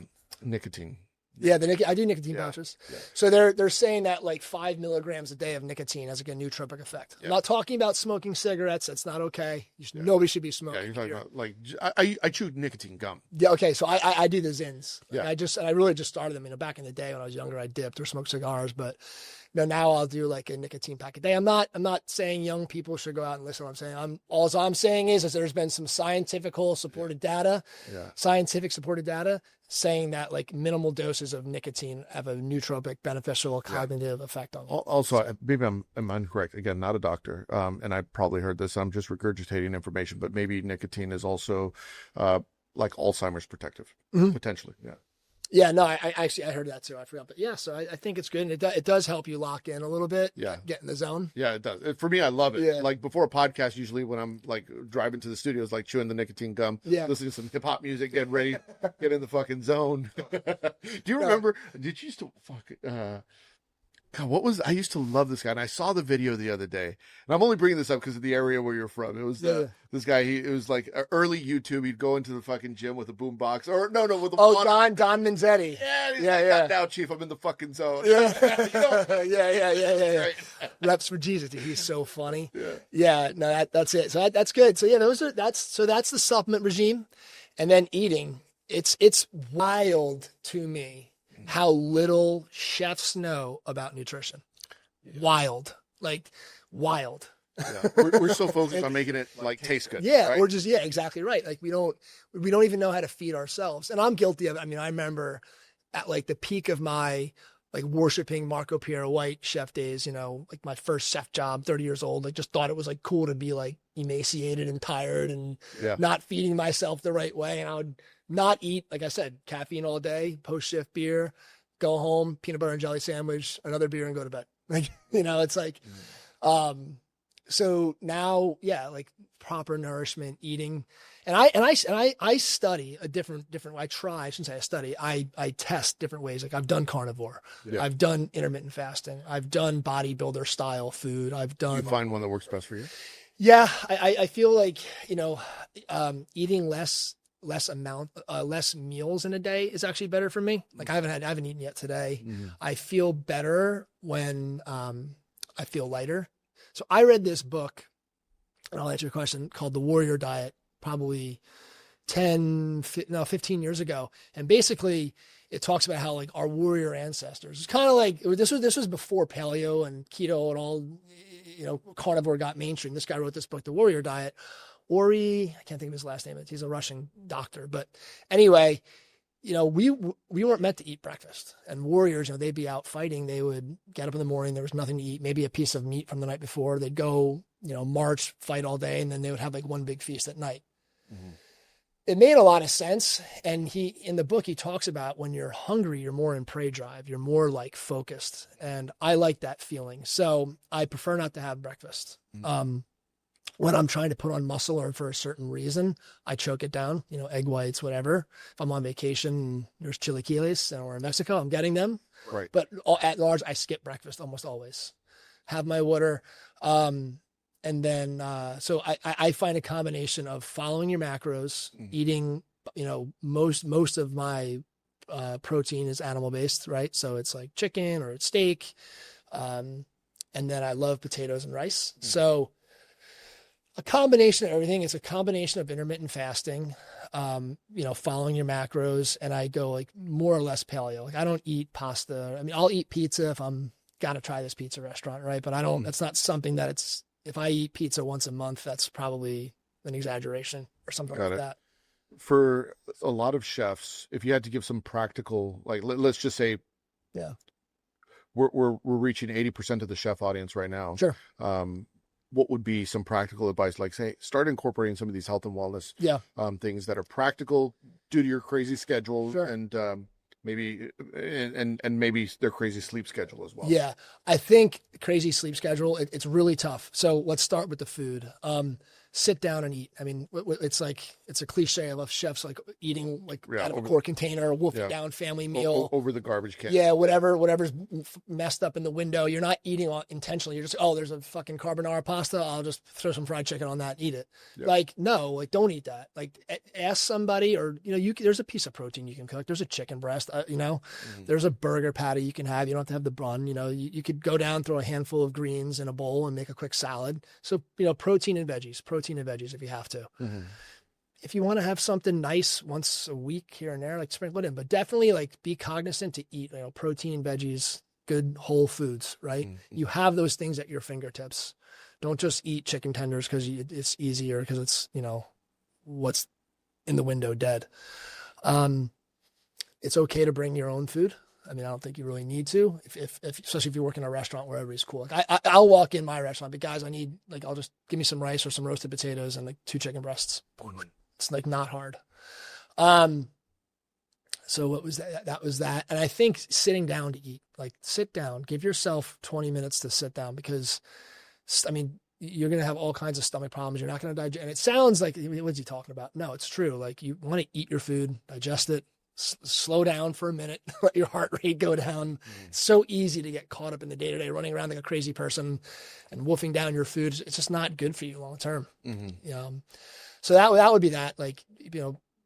Nicotine. Yeah, I do nicotine pouches. Yeah. So they're saying that like 5 milligrams a day of nicotine has like a nootropic effect. Yeah. I'm not talking about smoking cigarettes. That's not okay. Nobody should be smoking. Yeah, you're talking about like I chew nicotine gum. Yeah, okay. So I do the Zins. Like yeah. I really just started them. Back in the day when I was younger, I dipped or smoked cigars, but now I'll do like a nicotine pack a day. I'm not saying young people should go out and listen to what I'm saying. All I'm saying is there's been some scientific supported data saying that like minimal doses of nicotine have a nootropic beneficial cognitive effect on them. Also, maybe I'm incorrect. Again, not a doctor. And I probably heard this. I'm just regurgitating information, but maybe nicotine is also like Alzheimer's protective, potentially. Yeah. Yeah, no, I actually heard that too. I forgot, but yeah, so I think it's good, and it does help you lock in a little bit. Yeah, get in the zone. Yeah, it does. For me, I love it. Yeah. Like before a podcast, usually when I'm like driving to the studios, like chewing the nicotine gum, listening to some hip hop music, getting ready, get in the fucking zone. Do you remember? Did you used to God, I used to love this guy, and I saw the video the other day, and I'm only bringing this up because of the area where you're from. It was this guy. It was like early YouTube. He'd go into the fucking gym with a boombox, or no, with a Don Manzetti. Yeah. Now, Chief, I'm in the fucking zone. Yeah, yeah. Reps for Jesus. Dude, he's so funny. Yeah. No, that's it. So that's good. So yeah, that's the supplement regime, and then eating. It's wild to me how little chefs know about nutrition. Wild. Yeah, we're so focused on making it like taste good. Yeah, right? or just exactly right. Like we don't even know how to feed ourselves. And I'm guilty of it. I mean, I remember at like the peak of my like worshiping Marco Pierre White chef days, like my first chef job, 30 years old, like just thought it was like cool to be like emaciated and tired and not feeding myself the right way. And I would not eat, like I said, caffeine all day, post-shift beer, go home, peanut butter and jelly sandwich, another beer, and go to bed. Like, it's like, so now, like proper nourishment, eating, and I study a different. I shouldn't say I study. I test different ways. Like I've done carnivore, I've done intermittent fasting, I've done bodybuilder style food. You find one that works best for you? Yeah, I feel like eating less meals in a day is actually better for me. Like I haven't eaten yet today. I feel better when I feel lighter. So I read this book, and I'll answer your question, called The Warrior Diet, probably 15 years ago. And basically it talks about how like our warrior ancestors, it's kind of like this was before paleo and keto and all, carnivore got mainstream. This guy wrote this book, The Warrior Diet. Ori, I can't think of his last name. He's a Russian doctor. But anyway, we weren't meant to eat breakfast. And warriors, they'd be out fighting. They would get up in the morning. There was nothing to eat, maybe a piece of meat from the night before. They'd go, march, fight all day, and then they would have like one big feast at night. Mm-hmm. It made a lot of sense. And in the book, he talks about when you're hungry, you're more in prey drive. You're more like focused. And I like that feeling. So I prefer not to have breakfast. Mm-hmm. When I'm trying to put on muscle or for a certain reason, I choke it down, egg whites, whatever. If I'm on vacation, there's chilaquiles or in Mexico, I'm getting them. Right. But at large, I skip breakfast almost always. Have my water. And then, so I find a combination of following your macros, eating, most of my protein is animal based, right? So it's like chicken or it's steak. And then I love potatoes and rice. So a combination of everything. It's a combination of intermittent fasting, following your macros, and I go like more or less paleo. Like I don't eat pasta. I mean, I'll eat pizza if I'm gotta try this pizza restaurant, right? But I don't. That's not something that if I eat pizza once a month, that's probably an exaggeration or something like that. For a lot of chefs, if you had to give some practical, like let's just say, we're reaching 80% of the chef audience right now. Sure. What would be some practical advice? Like say, start incorporating some of these health and wellness things that are practical due to your crazy schedule and maybe their crazy sleep schedule as well. Yeah, I think crazy sleep schedule, it's really tough. So let's start with the food. sit down and eat. I mean, it's like, it's a cliche. I love chefs like eating like out of a quart container, wolfing down family meal. Over the garbage can. Yeah, whatever's messed up in the window. You're not eating intentionally. You're just, oh, there's a fucking carbonara pasta. I'll just throw some fried chicken on that and eat it. Yep. Like, no, like don't eat that. Like ask somebody, or, there's a piece of protein you can cook. There's a chicken breast, there's a burger patty you can have. You don't have to have the bun. You could go down, throw a handful of greens in a bowl and make a quick salad. So, protein and veggies if you have to. Mm-hmm. If you want to have something nice once a week here and there, like sprinkle it in, but definitely like be cognizant to eat, protein, veggies, good whole foods, right? Mm-hmm. You have those things at your fingertips. Don't just eat chicken tenders because it's easier, because it's, what's in the window dead. It's okay to bring your own food. I mean, I don't think you really need to, if especially if you work in a restaurant where everybody's cool. Like I'll walk in my restaurant, but guys, I'll just give me some rice or some roasted potatoes and like 2 chicken breasts. It's like not hard. So what was that? That was that. And I think sitting down to eat, like sit down, give yourself 20 minutes to sit down, because I mean, you're going to have all kinds of stomach problems. You're not going to digest. And it sounds like, what's he talking about? No, it's true. Like you want to eat your food, digest it. Slow down for a minute, let your heart rate go down. It's so easy to get caught up in the day-to-day, running around like a crazy person and wolfing down your food. It's just not good for you long term. Mm-hmm. So that would be that. Like,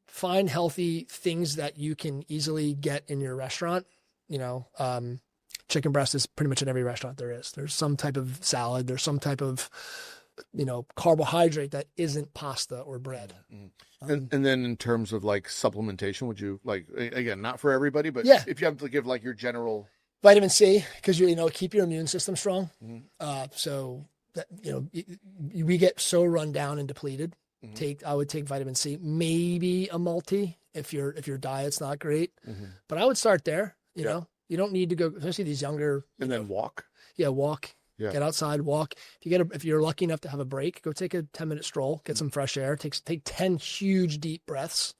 find healthy things that you can easily get in your restaurant. Chicken breast is pretty much in every restaurant there is. There's some type of salad. There's some type of carbohydrate that isn't pasta or bread. Mm-hmm. And then in terms of like supplementation, would you like, again, not for everybody, but if you have to give like your general vitamin C, because keep your immune system strong. Mm-hmm. So that, we get so run down and depleted. Mm-hmm. I would take vitamin C, maybe a multi if your diet's not great, but I would start there. You know, you don't need to go, especially these younger. And then walk. Yeah, walk. Yeah. Get outside, walk. If you're lucky enough to have a break, go take a 10-minute stroll, get some fresh air. Take 10 huge deep breaths.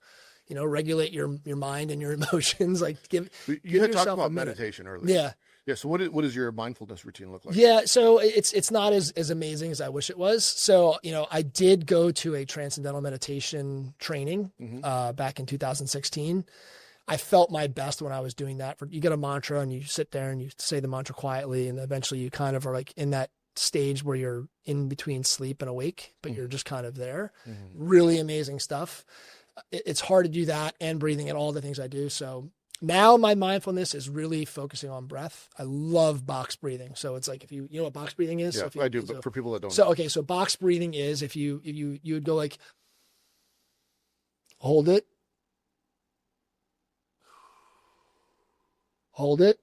Regulate your mind and your emotions. Like give had talked about meditation earlier. Yeah. Yeah. So what does your mindfulness routine look like? Yeah. So it's not as amazing as I wish it was. So, I did go to a transcendental meditation training back in 2016. I felt my best when I was doing that. You get a mantra and you sit there and you say the mantra quietly, and eventually you kind of are like in that stage where you're in between sleep and awake, but you're just kind of there. Mm-hmm. Really amazing stuff. It's hard to do that and breathing and all the things I do. So now my mindfulness is really focusing on breath. I love box breathing. So it's like, if you know what box breathing is? Yeah, So I do, but for people that don't know. Okay. So box breathing is if you would go like, hold it. Hold it.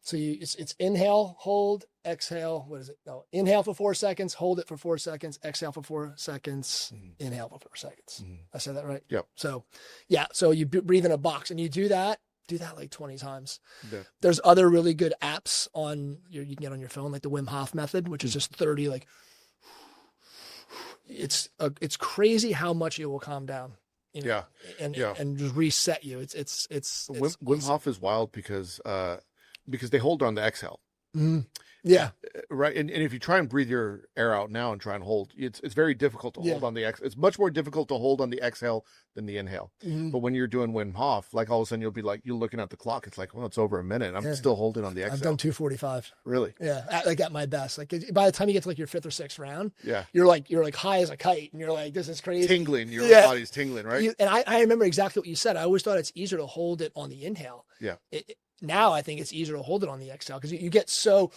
So it's inhale, hold, exhale. What is it? No, inhale for 4 seconds, hold it for 4 seconds, exhale for 4 seconds, inhale for 4 seconds. Mm-hmm. I said that right? Yep. So so you breathe in a box and you do that like 20 times. Yeah. There's other really good apps you can get on your phone, like the Wim Hof method, which is just 30, like it's crazy how much it will calm down. And just reset you. It's Wim Hof is wild because they hold on the exhale. Mm-hmm. Yeah. Right. And if you try and breathe your air out now and try and hold, it's very difficult to hold on the exhale. It's much more difficult to hold on the exhale than the inhale. Mm-hmm. But when you're doing Wim Hof, like all of a sudden you'll be like, you're looking at the clock. It's like, well, it's over a minute. I'm still holding on the exhale. I've done 245. Really? Yeah. Like at my best. Like by the time you get to like your 5th or 6th round, yeah, you're like high as a kite and you're like, this is crazy. Tingling. Your body's tingling, right? And I remember exactly what you said. I always thought it's easier to hold it on the inhale. Yeah. Now I think it's easier to hold it on the exhale because you get so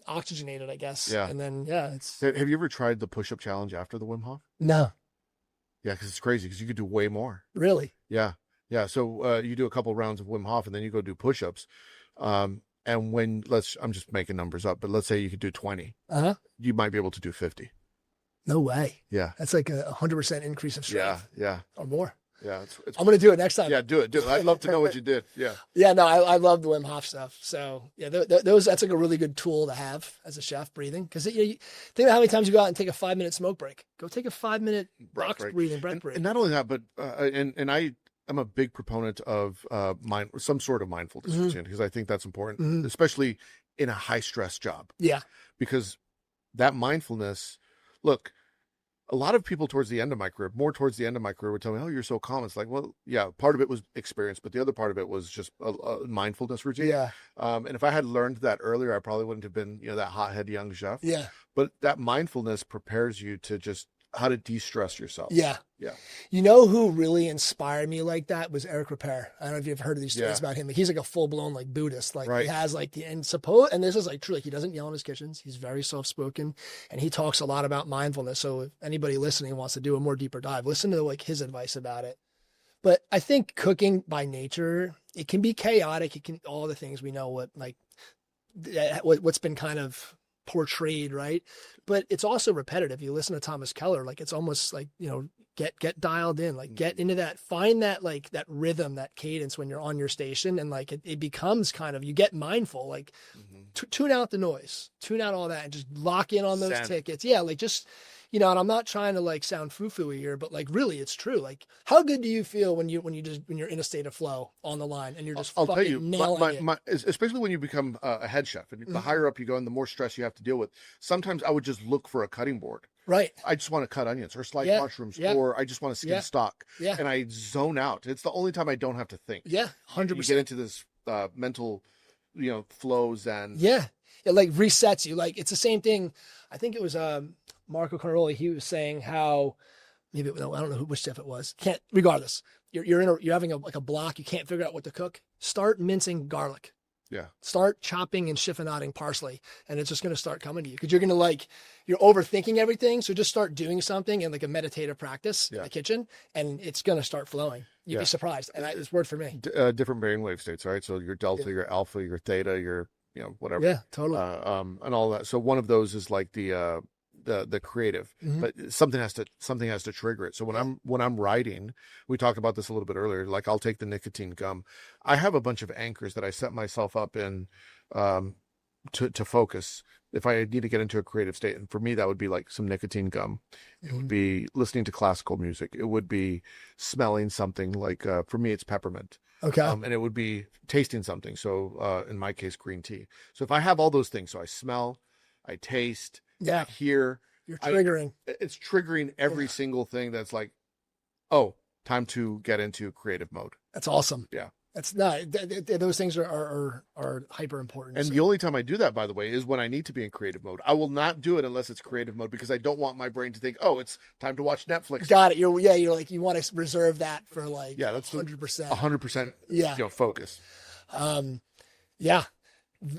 oxygenated, I guess. Yeah. And then, Have you ever tried the push-up challenge after the Wim Hof? No. Yeah, because it's crazy because you could do way more. Really? Yeah. Yeah. So you do a couple rounds of Wim Hof and then you go do push-ups. And I'm just making numbers up, but let's say you could do 20. You might be able to do 50. No way. Yeah. That's like 100% increase of strength. Yeah. Or more. Yeah, I'm going to do it next time. Yeah, do it. I'd love to know what you did. Yeah. Yeah, no, I love the Wim Hof stuff. So yeah, that's like a really good tool to have as a chef, breathing. Because you think about how many times you go out and take a 5-minute smoke break. Go take a 5-minute box breathing breath break. And not only that, but I'm a big proponent of some sort of mindfulness routine because I think that's important, especially in a high stress job. Yeah. Because that mindfulness, look, a lot of people towards the end of my career, more towards the end of my career, would tell me, "Oh, you're so calm." It's like, well, yeah, part of it was experience, but the other part of it was just a mindfulness routine. Yeah. And if I had learned that earlier, I probably wouldn't have been, that hothead young chef. Yeah. But that mindfulness prepares you to just how to de-stress yourself. Yeah. Yeah. You know who really inspired me like that was Eric Ripert. I don't know if you've heard of these stories about him. Like, he's like a full-blown like Buddhist. Like he has like and this is like true. Like he doesn't yell in his kitchens. He's very soft-spoken, and he talks a lot about mindfulness. So if anybody listening wants to do a more deeper dive, listen to like his advice about it. But I think cooking by nature, it can be chaotic. It can all the things we know what's been kind of portrayed, right? But it's also repetitive. You listen to Thomas Keller, like it's almost like, get dialed in, like get into that, find that like that rhythm, that cadence when you're on your station, and like it becomes kind of, you get mindful, like tune out the noise, tune out all that, and just lock in on those tickets. Yeah, like just, and I'm not trying to like sound foo-foo-y here, but like really it's true. Like how good do you feel when you're in a state of flow on the line and you're just I'll fucking tell you, nailing it? especially when you become a head chef, and the higher up you go and the more stress you have to deal with, sometimes I would just look for a cutting board. Right. I just want to cut onions or slice mushrooms, or I just want to skin stock. Yeah. And I zone out. It's the only time I don't have to think. Yeah, 100%. You get into this mental, flows, and yeah, it like resets you. Like it's the same thing. I think it was Marco Caroli. He was saying how I don't know which chef it was. Regardless, you're having a block. You can't figure out what to cook. Start mincing garlic. Yeah. Start chopping and chiffonading parsley, and it's just going to start coming to you because you're overthinking everything. So just start doing something in like a meditative practice in the kitchen, and it's going to start flowing. You'd be surprised. And it's word for me. Different brainwave states, right? So your delta, your alpha, your theta, your, whatever. Yeah, totally. And all that. So one of those is like the creative, but something has to trigger it. So when I'm writing, we talked about this a little bit earlier, like I'll take the nicotine gum. I have a bunch of anchors that I set myself up in, to focus if I need to get into a creative state. And for me, that would be like some nicotine gum. It would be listening to classical music. It would be smelling something like, for me, it's peppermint. Okay. And it would be tasting something. So, in my case, green tea. So if I have all those things, so I smell, I taste, I hear, you're triggering. It's triggering every single thing that's like, oh, time to get into creative mode. That's awesome. Yeah. That's not, those things are hyper important. And the only time I do that, by the way, is when I need to be in creative mode. I will not do it unless it's creative mode, because I don't want my brain to think, oh, it's time to watch Netflix. Got it. You're like, you want to reserve that for like, that's 100%. 100%, focus. Yeah.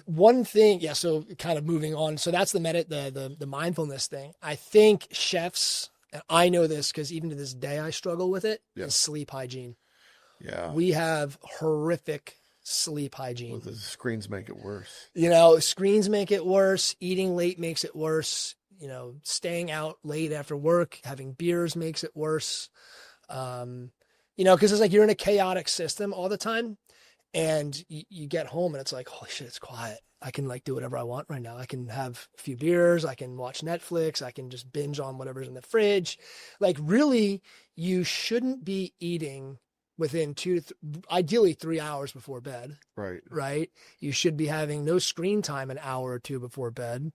One thing. Yeah. So kind of moving on. So that's the mindfulness thing. I think chefs, and I know this because even to this day, I struggle with it, is sleep hygiene. Yeah. We have horrific sleep hygiene. Well, the screens make it worse. Screens make it worse. Eating late makes it worse. Staying out late after work, having beers makes it worse. Because it's like you're in a chaotic system all the time, and you get home and it's like, holy shit, it's quiet. I can like do whatever I want right now. I can have a few beers. I can watch Netflix. I can just binge on whatever's in the fridge. Like really, you shouldn't be eating within ideally 3 hours before bed. Right. You should be having no screen time an hour or two before bed.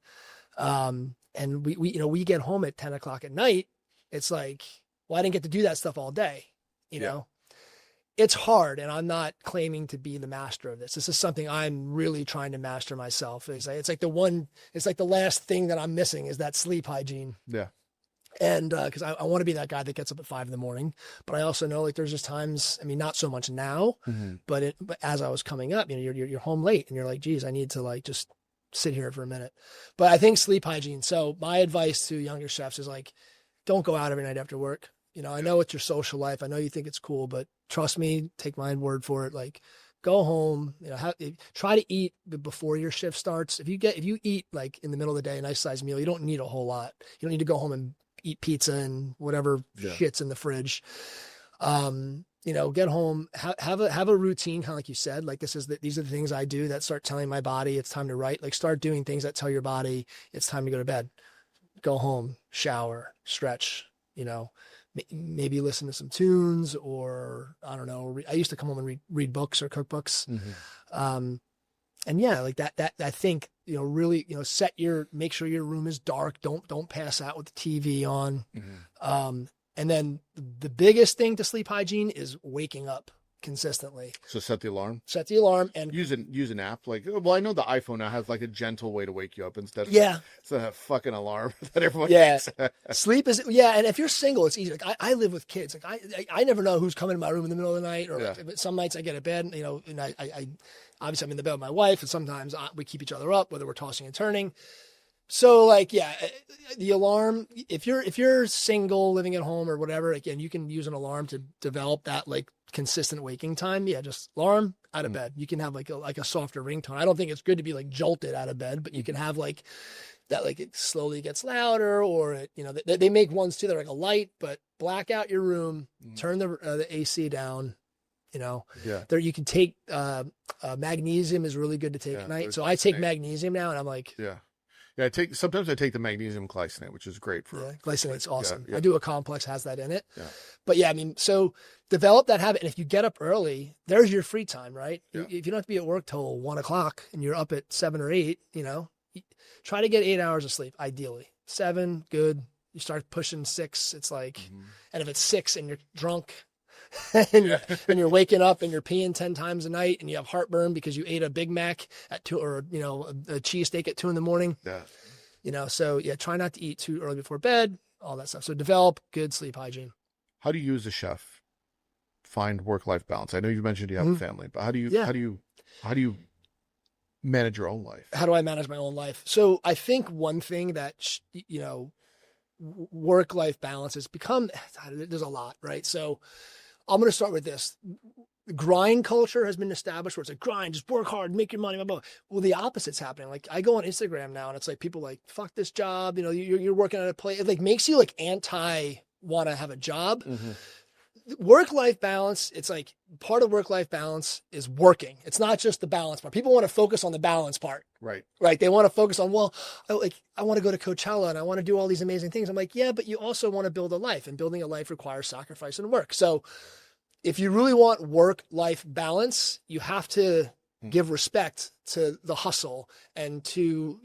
And we get home at 10 o'clock at night. It's like, well, I didn't get to do that stuff all day. It's hard. And I'm not claiming to be the master of this. This is something I'm really trying to master myself. It's like the last thing that I'm missing is that sleep hygiene. Yeah. And because I want to be that guy that gets up at 5 a.m, but I also know like there's just times, I mean, not so much now, but as I was coming up, you're home late and you're like, geez, I need to like just sit here for a minute. But I think sleep hygiene. So my advice to younger chefs is like, don't go out every night after work. I know it's your social life. I know you think it's cool, but trust me, take my word for it. Like, go home, try to eat before your shift starts. If you eat like in the middle of the day, a nice sized meal, you don't need a whole lot. You don't need to go home and eat pizza and whatever shit's in the fridge. Get home, have a routine, kind of like you said, like these are the things I do that start telling my body it's time to write. Like start doing things that tell your body it's time to go to bed. Go home, shower, stretch, maybe listen to some tunes, or I don't know. I used to come home and read books or cookbooks. yeah, like that, I think, really, make sure your room is dark. Don't pass out with the TV on. And then the biggest thing to sleep hygiene is waking up consistently. So set the alarm. Set the alarm and use an app. Like, well, I know the iPhone now has like a gentle way to wake you up instead of a fucking alarm that everyone gets. Sleep is and if you're single, it's easy. Like I live with kids. Like I never know who's coming to my room in the middle of the night, or like, some nights I get to bed, and I obviously I'm in the bed with my wife, and sometimes we keep each other up, whether we're tossing and turning. So like, the alarm, if you're single, living at home or whatever, again, you can use an alarm to develop that like consistent waking time. Yeah. Just alarm, out of bed. You can have like a softer ringtone. I don't think it's good to be like jolted out of bed, but you can have like that, like it slowly gets louder, or it, they make ones too. They're like a light, but black out your room, turn the AC down. There you can take magnesium is really good to take at night. So I take magnesium now, and I'm like, sometimes I take the magnesium glycinate, which is great for glycinate's awesome. I do a complex, has that in it. But so develop that habit. And if you get up early, there's your free time, right? If you don't have to be at work till 1 o'clock and you're up at 7 or 8, try to get 8 hours of sleep. Ideally 7, good. You start pushing 6. It's like, and if it's 6 and you're drunk and you're waking up and you're peeing 10 times a night and you have heartburn because you ate a Big Mac at 2, or, a cheesesteak at 2 a.m. So try not to eat too early before bed, all that stuff. So develop good sleep hygiene. How do you, as a chef, find work-life balance? I know you mentioned you have a family, but how do you manage your own life? How do I manage my own life? So I think one thing that, work-life balance has become, there's a lot, right? So I'm going to start with this. Grind culture has been established where it's like, grind, just work hard, make your money. Blah, blah. Well, the opposite's happening. Like I go on Instagram now and it's like people like, fuck this job. You're working at a place. It like makes you like anti want to have a job. Work-life balance. It's like part of work-life balance is working. It's not just the balance part. People want to focus on the balance part. Right. They want to focus on, I want to go to Coachella and I want to do all these amazing things. I'm like, yeah, but you also want to build a life, and building a life requires sacrifice and work. So if you really want work-life balance, you have to give respect to the hustle, and to,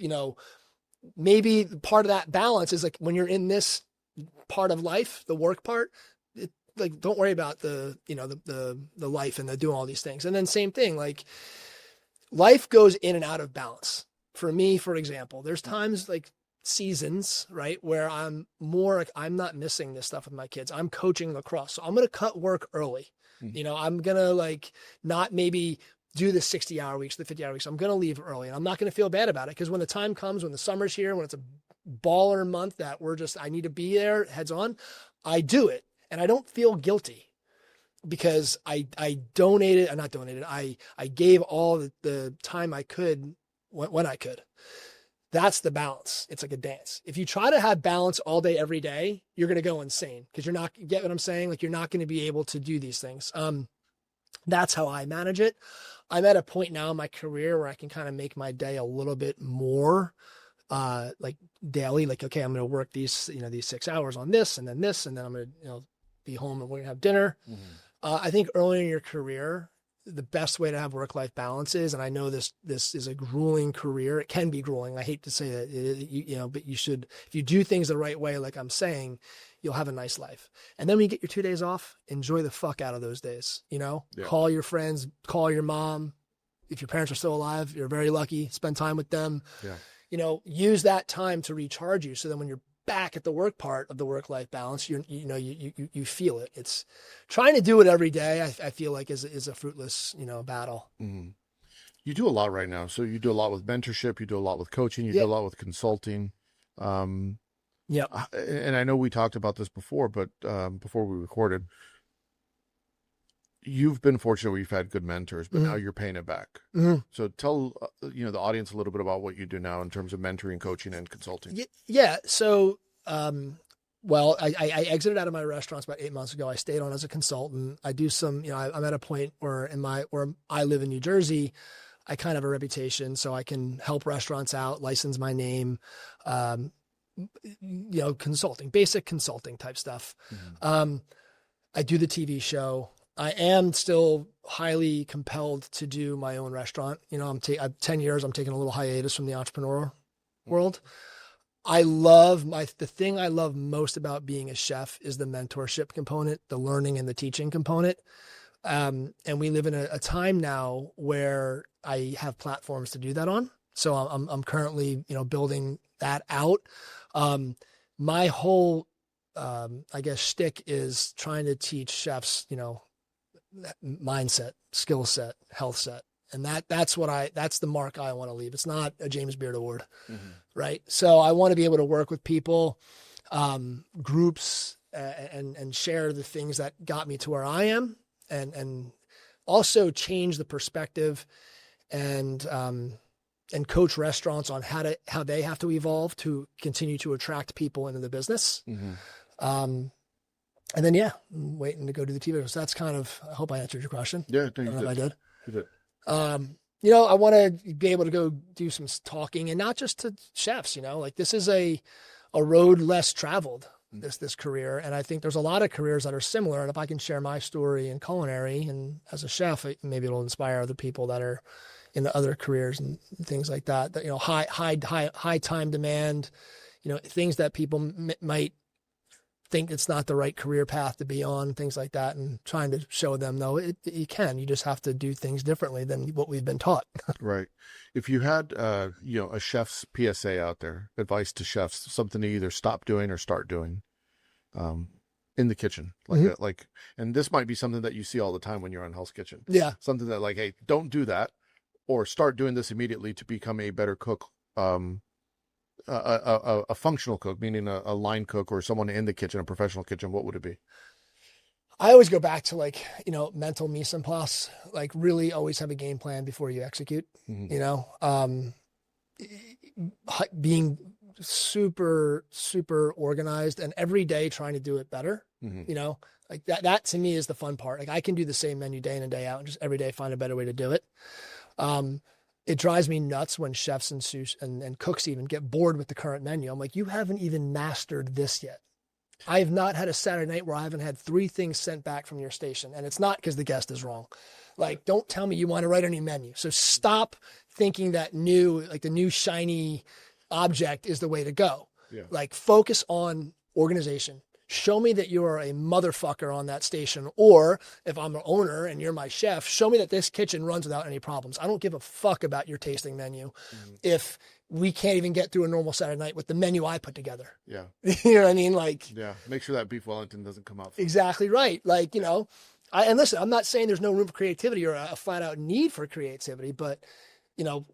maybe part of that balance is like when you're in this part of life, the work part, like, don't worry about the life and the doing all these things. And then same thing, like life goes in and out of balance. For me, for example, there's times like seasons, right, where I'm more like, I'm not missing this stuff with my kids. I'm coaching lacrosse. So I'm going to cut work early. I'm going to like not maybe do the 60-hour weeks, the 50-hour weeks. I'm going to leave early, and I'm not going to feel bad about it, because when the time comes, when the summer's here, when it's a baller month that I need to be there heads on, I do it. And I don't feel guilty, because I gave all the time I could when I could. That's the balance. It's like a dance. If you try to have balance all day, every day, you're going to go insane, because you're not, get what I'm saying? Like, you're not going to be able to do these things. That's how I manage it. I'm at a point now in my career where I can kind of make my day a little bit more like daily, like, okay, I'm going to work these 6 hours on this, and then I'm going to, be home and we're going to have dinner. I think early in your career, the best way to have work-life balance is, and I know this is a grueling career. It can be grueling. I hate to say that, but you should, if you do things the right way, like I'm saying, you'll have a nice life. And then when you get your 2 days off, enjoy the fuck out of those days. Call your friends, call your mom. If your parents are still alive, you're very lucky. Spend time with them. Use that time to recharge you. So then when you're back at the work part of the work-life balance, you feel it. It's trying to do it every day. I feel like is a fruitless, battle. You do a lot right now. So you do a lot with mentorship. You do a lot with coaching. You do a lot with consulting. And I know we talked about this before, but before we recorded, you've been fortunate where you've had good mentors, but now you're paying it back. So tell the audience a little bit about what you do now in terms of mentoring, coaching, and consulting. Yeah. So, I exited out of my restaurants about 8 months ago. I stayed on as a consultant. I do some, I'm at a point where where I live in New Jersey, I kind of have a reputation, so I can help restaurants out, license my name, consulting, basic consulting type stuff. I do the TV show. I am still highly compelled to do my own restaurant. I'm 10 years, I'm taking a little hiatus from the entrepreneur world. The thing I love most about being a chef is the mentorship component, the learning and the teaching component. And we live in a time now where I have platforms to do that on. So I'm currently, building that out. My whole, I guess, shtick is trying to teach chefs, mindset, skill set, health set. And that's the mark I want to leave. It's not a James Beard Award, right? So I want to be able to work with people, groups, and share the things that got me to where I am, and also change the perspective and coach restaurants on how they have to evolve to continue to attract people into the business. And then, I'm waiting to go to the TV. So that's kind of, I hope I answered your question. Yeah, I don't know if I did. You did. I want to be able to go do some talking, and not just to chefs, like this is a road less traveled, this career. And I think there's a lot of careers that are similar. And if I can share my story in culinary and as a chef, maybe it'll inspire other people that are in the other careers and things like that, high time demand, things that people might think it's not the right career path to be on, things like that, and trying to show them, no, you just have to do things differently than what we've been taught. Right. If you had, a chef's PSA out there, advice to chefs, something to either stop doing or start doing, in the kitchen, and this might be something that you see all the time when you're on Hell's Kitchen. Yeah. Something that hey, don't do that, or start doing this immediately to become a better cook, a functional cook, meaning a line cook or someone in the kitchen, a professional kitchen, what would it be? I always go back to mental mise en place, really always have a game plan before you execute, being super, super organized and every day trying to do it better, that to me is the fun part. I can do the same menu day in and day out and just every day find a better way to do it. It drives me nuts when chefs and sous and cooks even get bored with the current menu. I'm like, you haven't even mastered this yet. I have not had a Saturday night where I haven't had 3 things sent back from your station. And it's not because the guest is wrong. Don't tell me you want to write a new menu. So stop thinking that the new shiny object is the way to go. Yeah. Focus on organization. Show me that you're a motherfucker on that station. Or if I'm an owner and you're my chef, show me that this kitchen runs without any problems. I don't give a fuck about your tasting menu if we can't even get through a normal Saturday night with the menu I put together. Yeah. You know what I mean? Yeah. Make sure that Beef Wellington doesn't come out. Exactly right. And listen, I'm not saying there's no room for creativity or a flat out need for creativity, but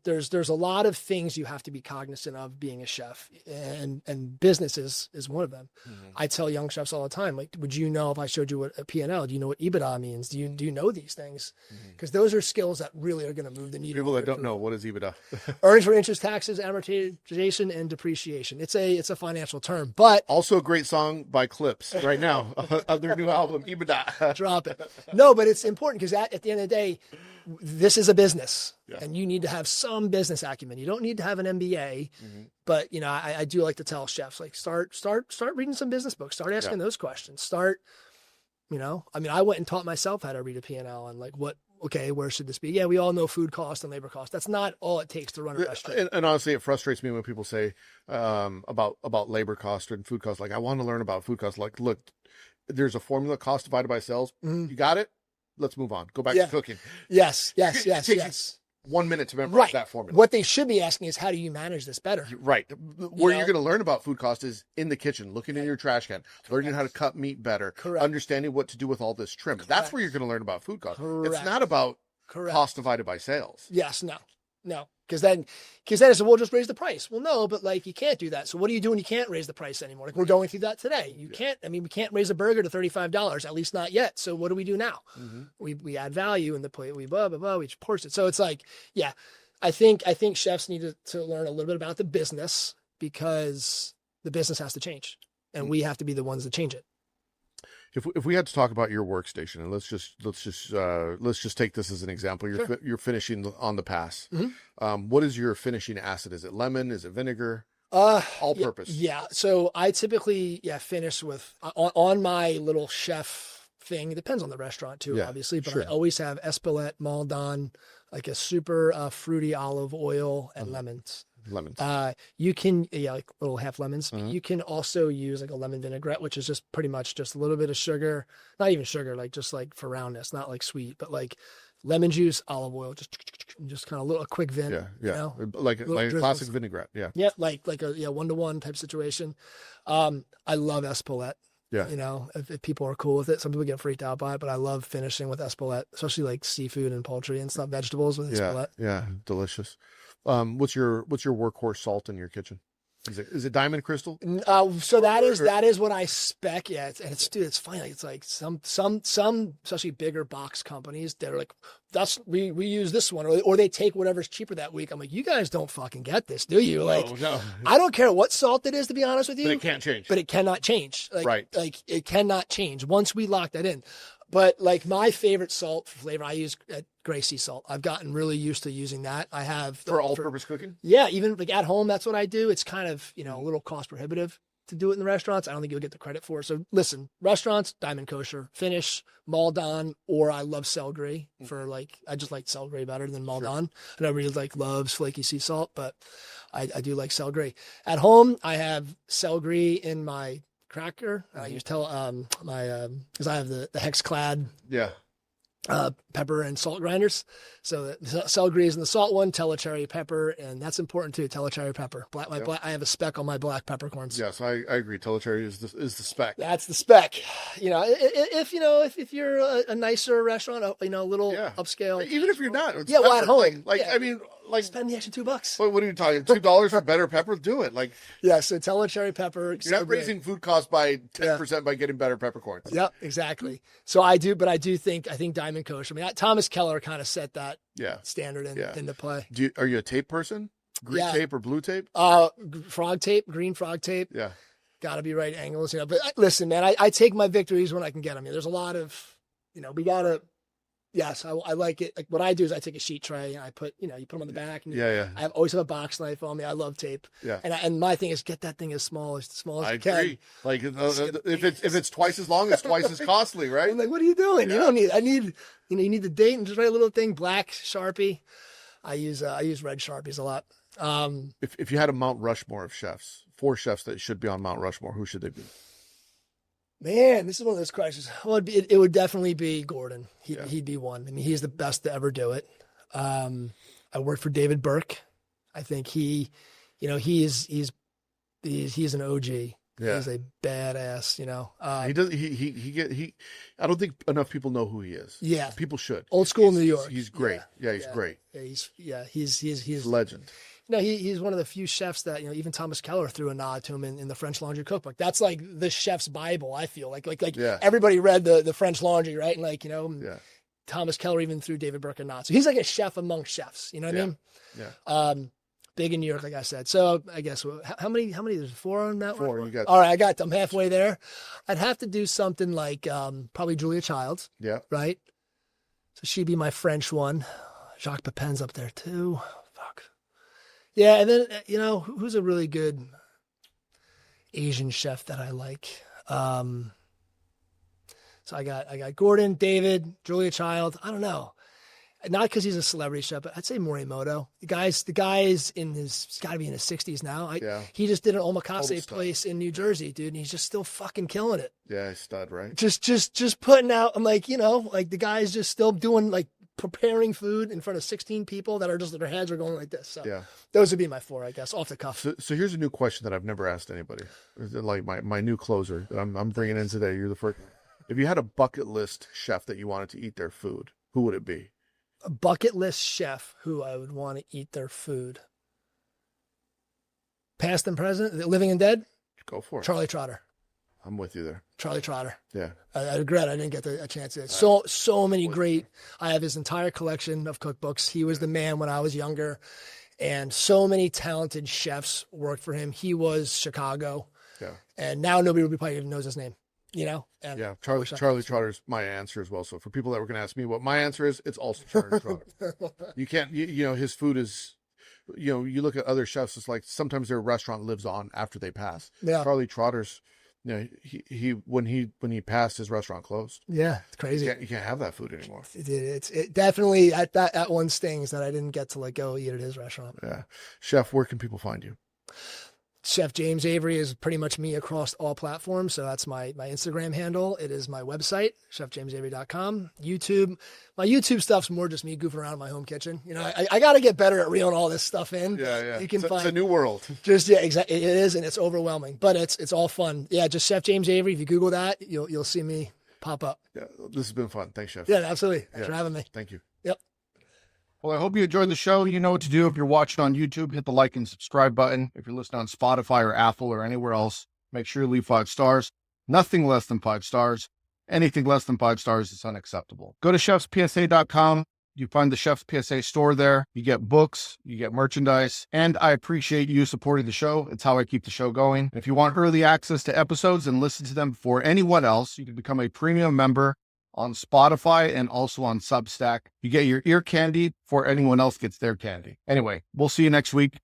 there's a lot of things you have to be cognizant of being a chef, and business is one of them. I tell young chefs all the time, would you know if I showed you what a P&L? Do you know what EBITDA means? Do you know these things? Because those are skills that really are going to move the needle. People that don't know, what is EBITDA? Earnings for interest, taxes, amortization, and depreciation. It's a financial term, but also a great song by Clips right now of their new album, EBITDA. Drop it. No, but it's important because at the end of the day, this is a business, and you need to have some business acumen. You don't need to have an MBA, but I do like to tell chefs, start reading some business books, start asking those questions, start, I went and taught myself how to read a P&L and where should this be? Yeah, we all know food cost and labor cost. That's not all it takes to run a restaurant. And honestly, it frustrates me when people say about labor cost and food cost. I want to learn about food cost. Look, there's a formula: cost divided by sales. You got it. Let's move on. Go back to cooking. Yes. It takes 1 minute to memorize that formula. What they should be asking is, how do you manage this better? Right. Where you're going to learn about food cost is in the kitchen, looking in your trash can, learning how to cut meat better, understanding what to do with all this trim. That's where you're going to learn about food cost. It's not about cost divided by sales. Yes. No. Because then I said, we'll just raise the price. Well, no, but you can't do that. So what do you do when you can't raise the price anymore? We're going through that today. You can't, we can't raise a burger to $35, at least not yet. So what do we do now? We add value in the plate. We portion it. So it's I think chefs need to learn a little bit about the business, because the business has to change and we have to be the ones that change it. If we had to talk about your workstation, and let's just take this as an example. You're finishing on the pass. What is your finishing acid? Is it lemon? Is it vinegar? All purpose. Yeah. So I typically finish with on my little chef thing. It depends on the restaurant too, Yeah, obviously, but sure. I always have Espelette, Maldon, like a super fruity olive oil and lemons. Lemons. You can, like little half lemons. Mhm. You can also use like a lemon vinaigrette, which is just pretty much just a little bit of sugar, not even sugar, like just like for roundness, not like sweet, but like lemon juice, olive oil, just kind of a quick vin. Yeah, yeah. You know? Like a drizzles. classic vinaigrette. Yeah. Yeah, like a 1-to-1 type situation. I love Espelette. Yeah. You know, if people are cool with it, some people get freaked out by it, but I love finishing with Espelette, especially like seafood and poultry and stuff, vegetables with Espelette. Yeah, delicious. What's your workhorse salt in your kitchen? Is it diamond crystal? So that is what I spec. Yeah, it's funny. Like, it's like some especially bigger box companies that are like, we use this one, or they take whatever's cheaper that week. I'm like, you guys don't fucking get this, do you? Like, No. I don't care what salt it is, to be honest with you. But it can't change. But it cannot change. Like, Right. Like it cannot change once we lock that in. But like my favorite salt flavor, I use gray sea salt. I've gotten really used to using that. I have For all-purpose cooking? Yeah, even like at home, that's what I do. It's kind of, a little cost prohibitive to do it in the restaurants. I don't think you'll get the credit for it. So listen, restaurants, Diamond Kosher, Finish, Maldon, or I love Celery for I just like Celery better than Maldon. Sure. I really loves flaky sea salt, but I do like Celery. At home, I have Celery in my cracker. I use because I have the Hexclad pepper and salt grinders. So the Celery is in the salt one, Telecherry pepper, and that's important too. Telecherry pepper. I have a speck on my black peppercorns. Yes, I agree. Telecherry is the spec. That's the spec. If you're a nicer restaurant, a little upscale. Even if you're not, at home. I mean, spend the extra $2. What are you talking? $2 for better pepper? Do it. So Telecherry pepper. You're not raising food costs by 10% by getting better peppercorns. Yep, exactly. So I think Diamond Kosher. I mean, Thomas Keller kind of set that standard into play. Are you a tape person? Green tape or blue tape? Frog tape, green frog tape. Yeah. Got to be right angles, But listen, man, I take my victories when I can get them. There's a lot of, we got to. Yes, I like it. Like what I do is I take a sheet tray and I put, you put them on the back. And I always have a box knife on me. I love tape. Yeah. And my thing is get that thing as small as you can. I agree. Like if it's twice as long, it's twice as costly, right? I'm like, what are you doing? Yeah. You need the date and just write a little thing, black Sharpie. I use red Sharpies a lot. If you had a Mount Rushmore of chefs, 4 chefs that should be on Mount Rushmore, who should they be? Man, this is one of those questions. Well, it would definitely be Gordon. He'd be one. I mean, he's the best to ever do it. I worked for David Burke. I think he's an OG. Yeah. He's a badass. I don't think enough people know who he is. Yeah, people should. Old school New York. He's great. Yeah, he's great. Yeah, he's a legend. He's one of the few chefs that, even Thomas Keller threw a nod to him in the French Laundry Cookbook. That's like the chef's Bible, I feel. Like everybody read the French Laundry, right? And Thomas Keller even threw David Burke a nod. So he's like a chef among chefs, you know what I mean? Yeah. Big in New York, like I said. So I guess, how many, there's 4 on that 4, one? you got. All right, I'm halfway there. I'd have to do something like probably Julia Childs. Yeah. Right? So she'd be my French one. Jacques Pepin's up there too. Yeah, and then, who's a really good Asian chef that I like? So I got Gordon, David, Julia Child. I don't know. Not because he's a celebrity chef, but I'd say Morimoto. The guy's he's got to be in his 60s now. He just did an omakase place in New Jersey, dude, and he's just still fucking killing it. Yeah, he's stud, right? Just putting out, I'm like, the guy's just still doing preparing food in front of 16 people that are just, their heads are going like this. So those would be my 4, I guess, off the cuff. So here's a new question that I've never asked anybody. Like my new closer that I'm bringing in today. You're the first. If you had a bucket list chef that you wanted to eat their food, who would it be? A bucket list chef who I would want to eat their food. Past and present, living and dead? Go for it. Charlie Trotter. I'm with you there. Charlie Trotter. Yeah. I regret I didn't get a chance to. So many great. I have his entire collection of cookbooks. He was the man when I was younger, and so many talented chefs worked for him. He was Chicago. Yeah. And now nobody probably even knows his name. And Charlie Trotter's my answer as well. So for people that were going to ask me what my answer is, it's also Charlie Trotter. You can't, his food is, you look at other chefs, it's like sometimes their restaurant lives on after they pass. Yeah. Charlie Trotter's, Yeah, he when he passed, his restaurant closed. Yeah, it's crazy. You can't have that food anymore. It definitely that one stings that I didn't get to go eat at his restaurant. Yeah, Chef, where can people find you? Chef James Avery is pretty much me across all platforms. So that's my Instagram handle. It is my website, chefjamesavery.com. YouTube. My YouTube stuff's more just me goofing around in my home kitchen. I got to get better at reeling all this stuff in. Yeah. You can find it's a new world. Exactly. It is, and it's overwhelming, but it's all fun. Yeah, just Chef James Avery. If you Google that, you'll see me pop up. Yeah, this has been fun. Thanks, Chef. Yeah, absolutely. Thanks for having me. Thank you. Yep. Well, I hope you enjoyed the show. You know what to do. If you're watching on YouTube, hit the like and subscribe button. If you're listening on Spotify or Apple or anywhere else, make sure you leave 5 stars. Nothing less than 5 stars. Anything less than 5 stars is unacceptable. Go to chefspsa.com. You find the Chef's PSA store there. You get books, you get merchandise, and I appreciate you supporting the show. It's how I keep the show going. If you want early access to episodes and listen to them before anyone else, you can become a premium member on Spotify and also on Substack. You get your ear candy before anyone else gets their candy. Anyway, we'll see you next week.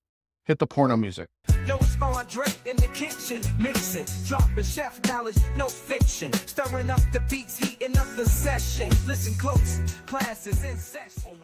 Hit the porno music. Yo, it's André in the kitchen, mixing, dropping chef knowledge, no fiction, stirring up the beats, heating up the session. Listen close, class is in session.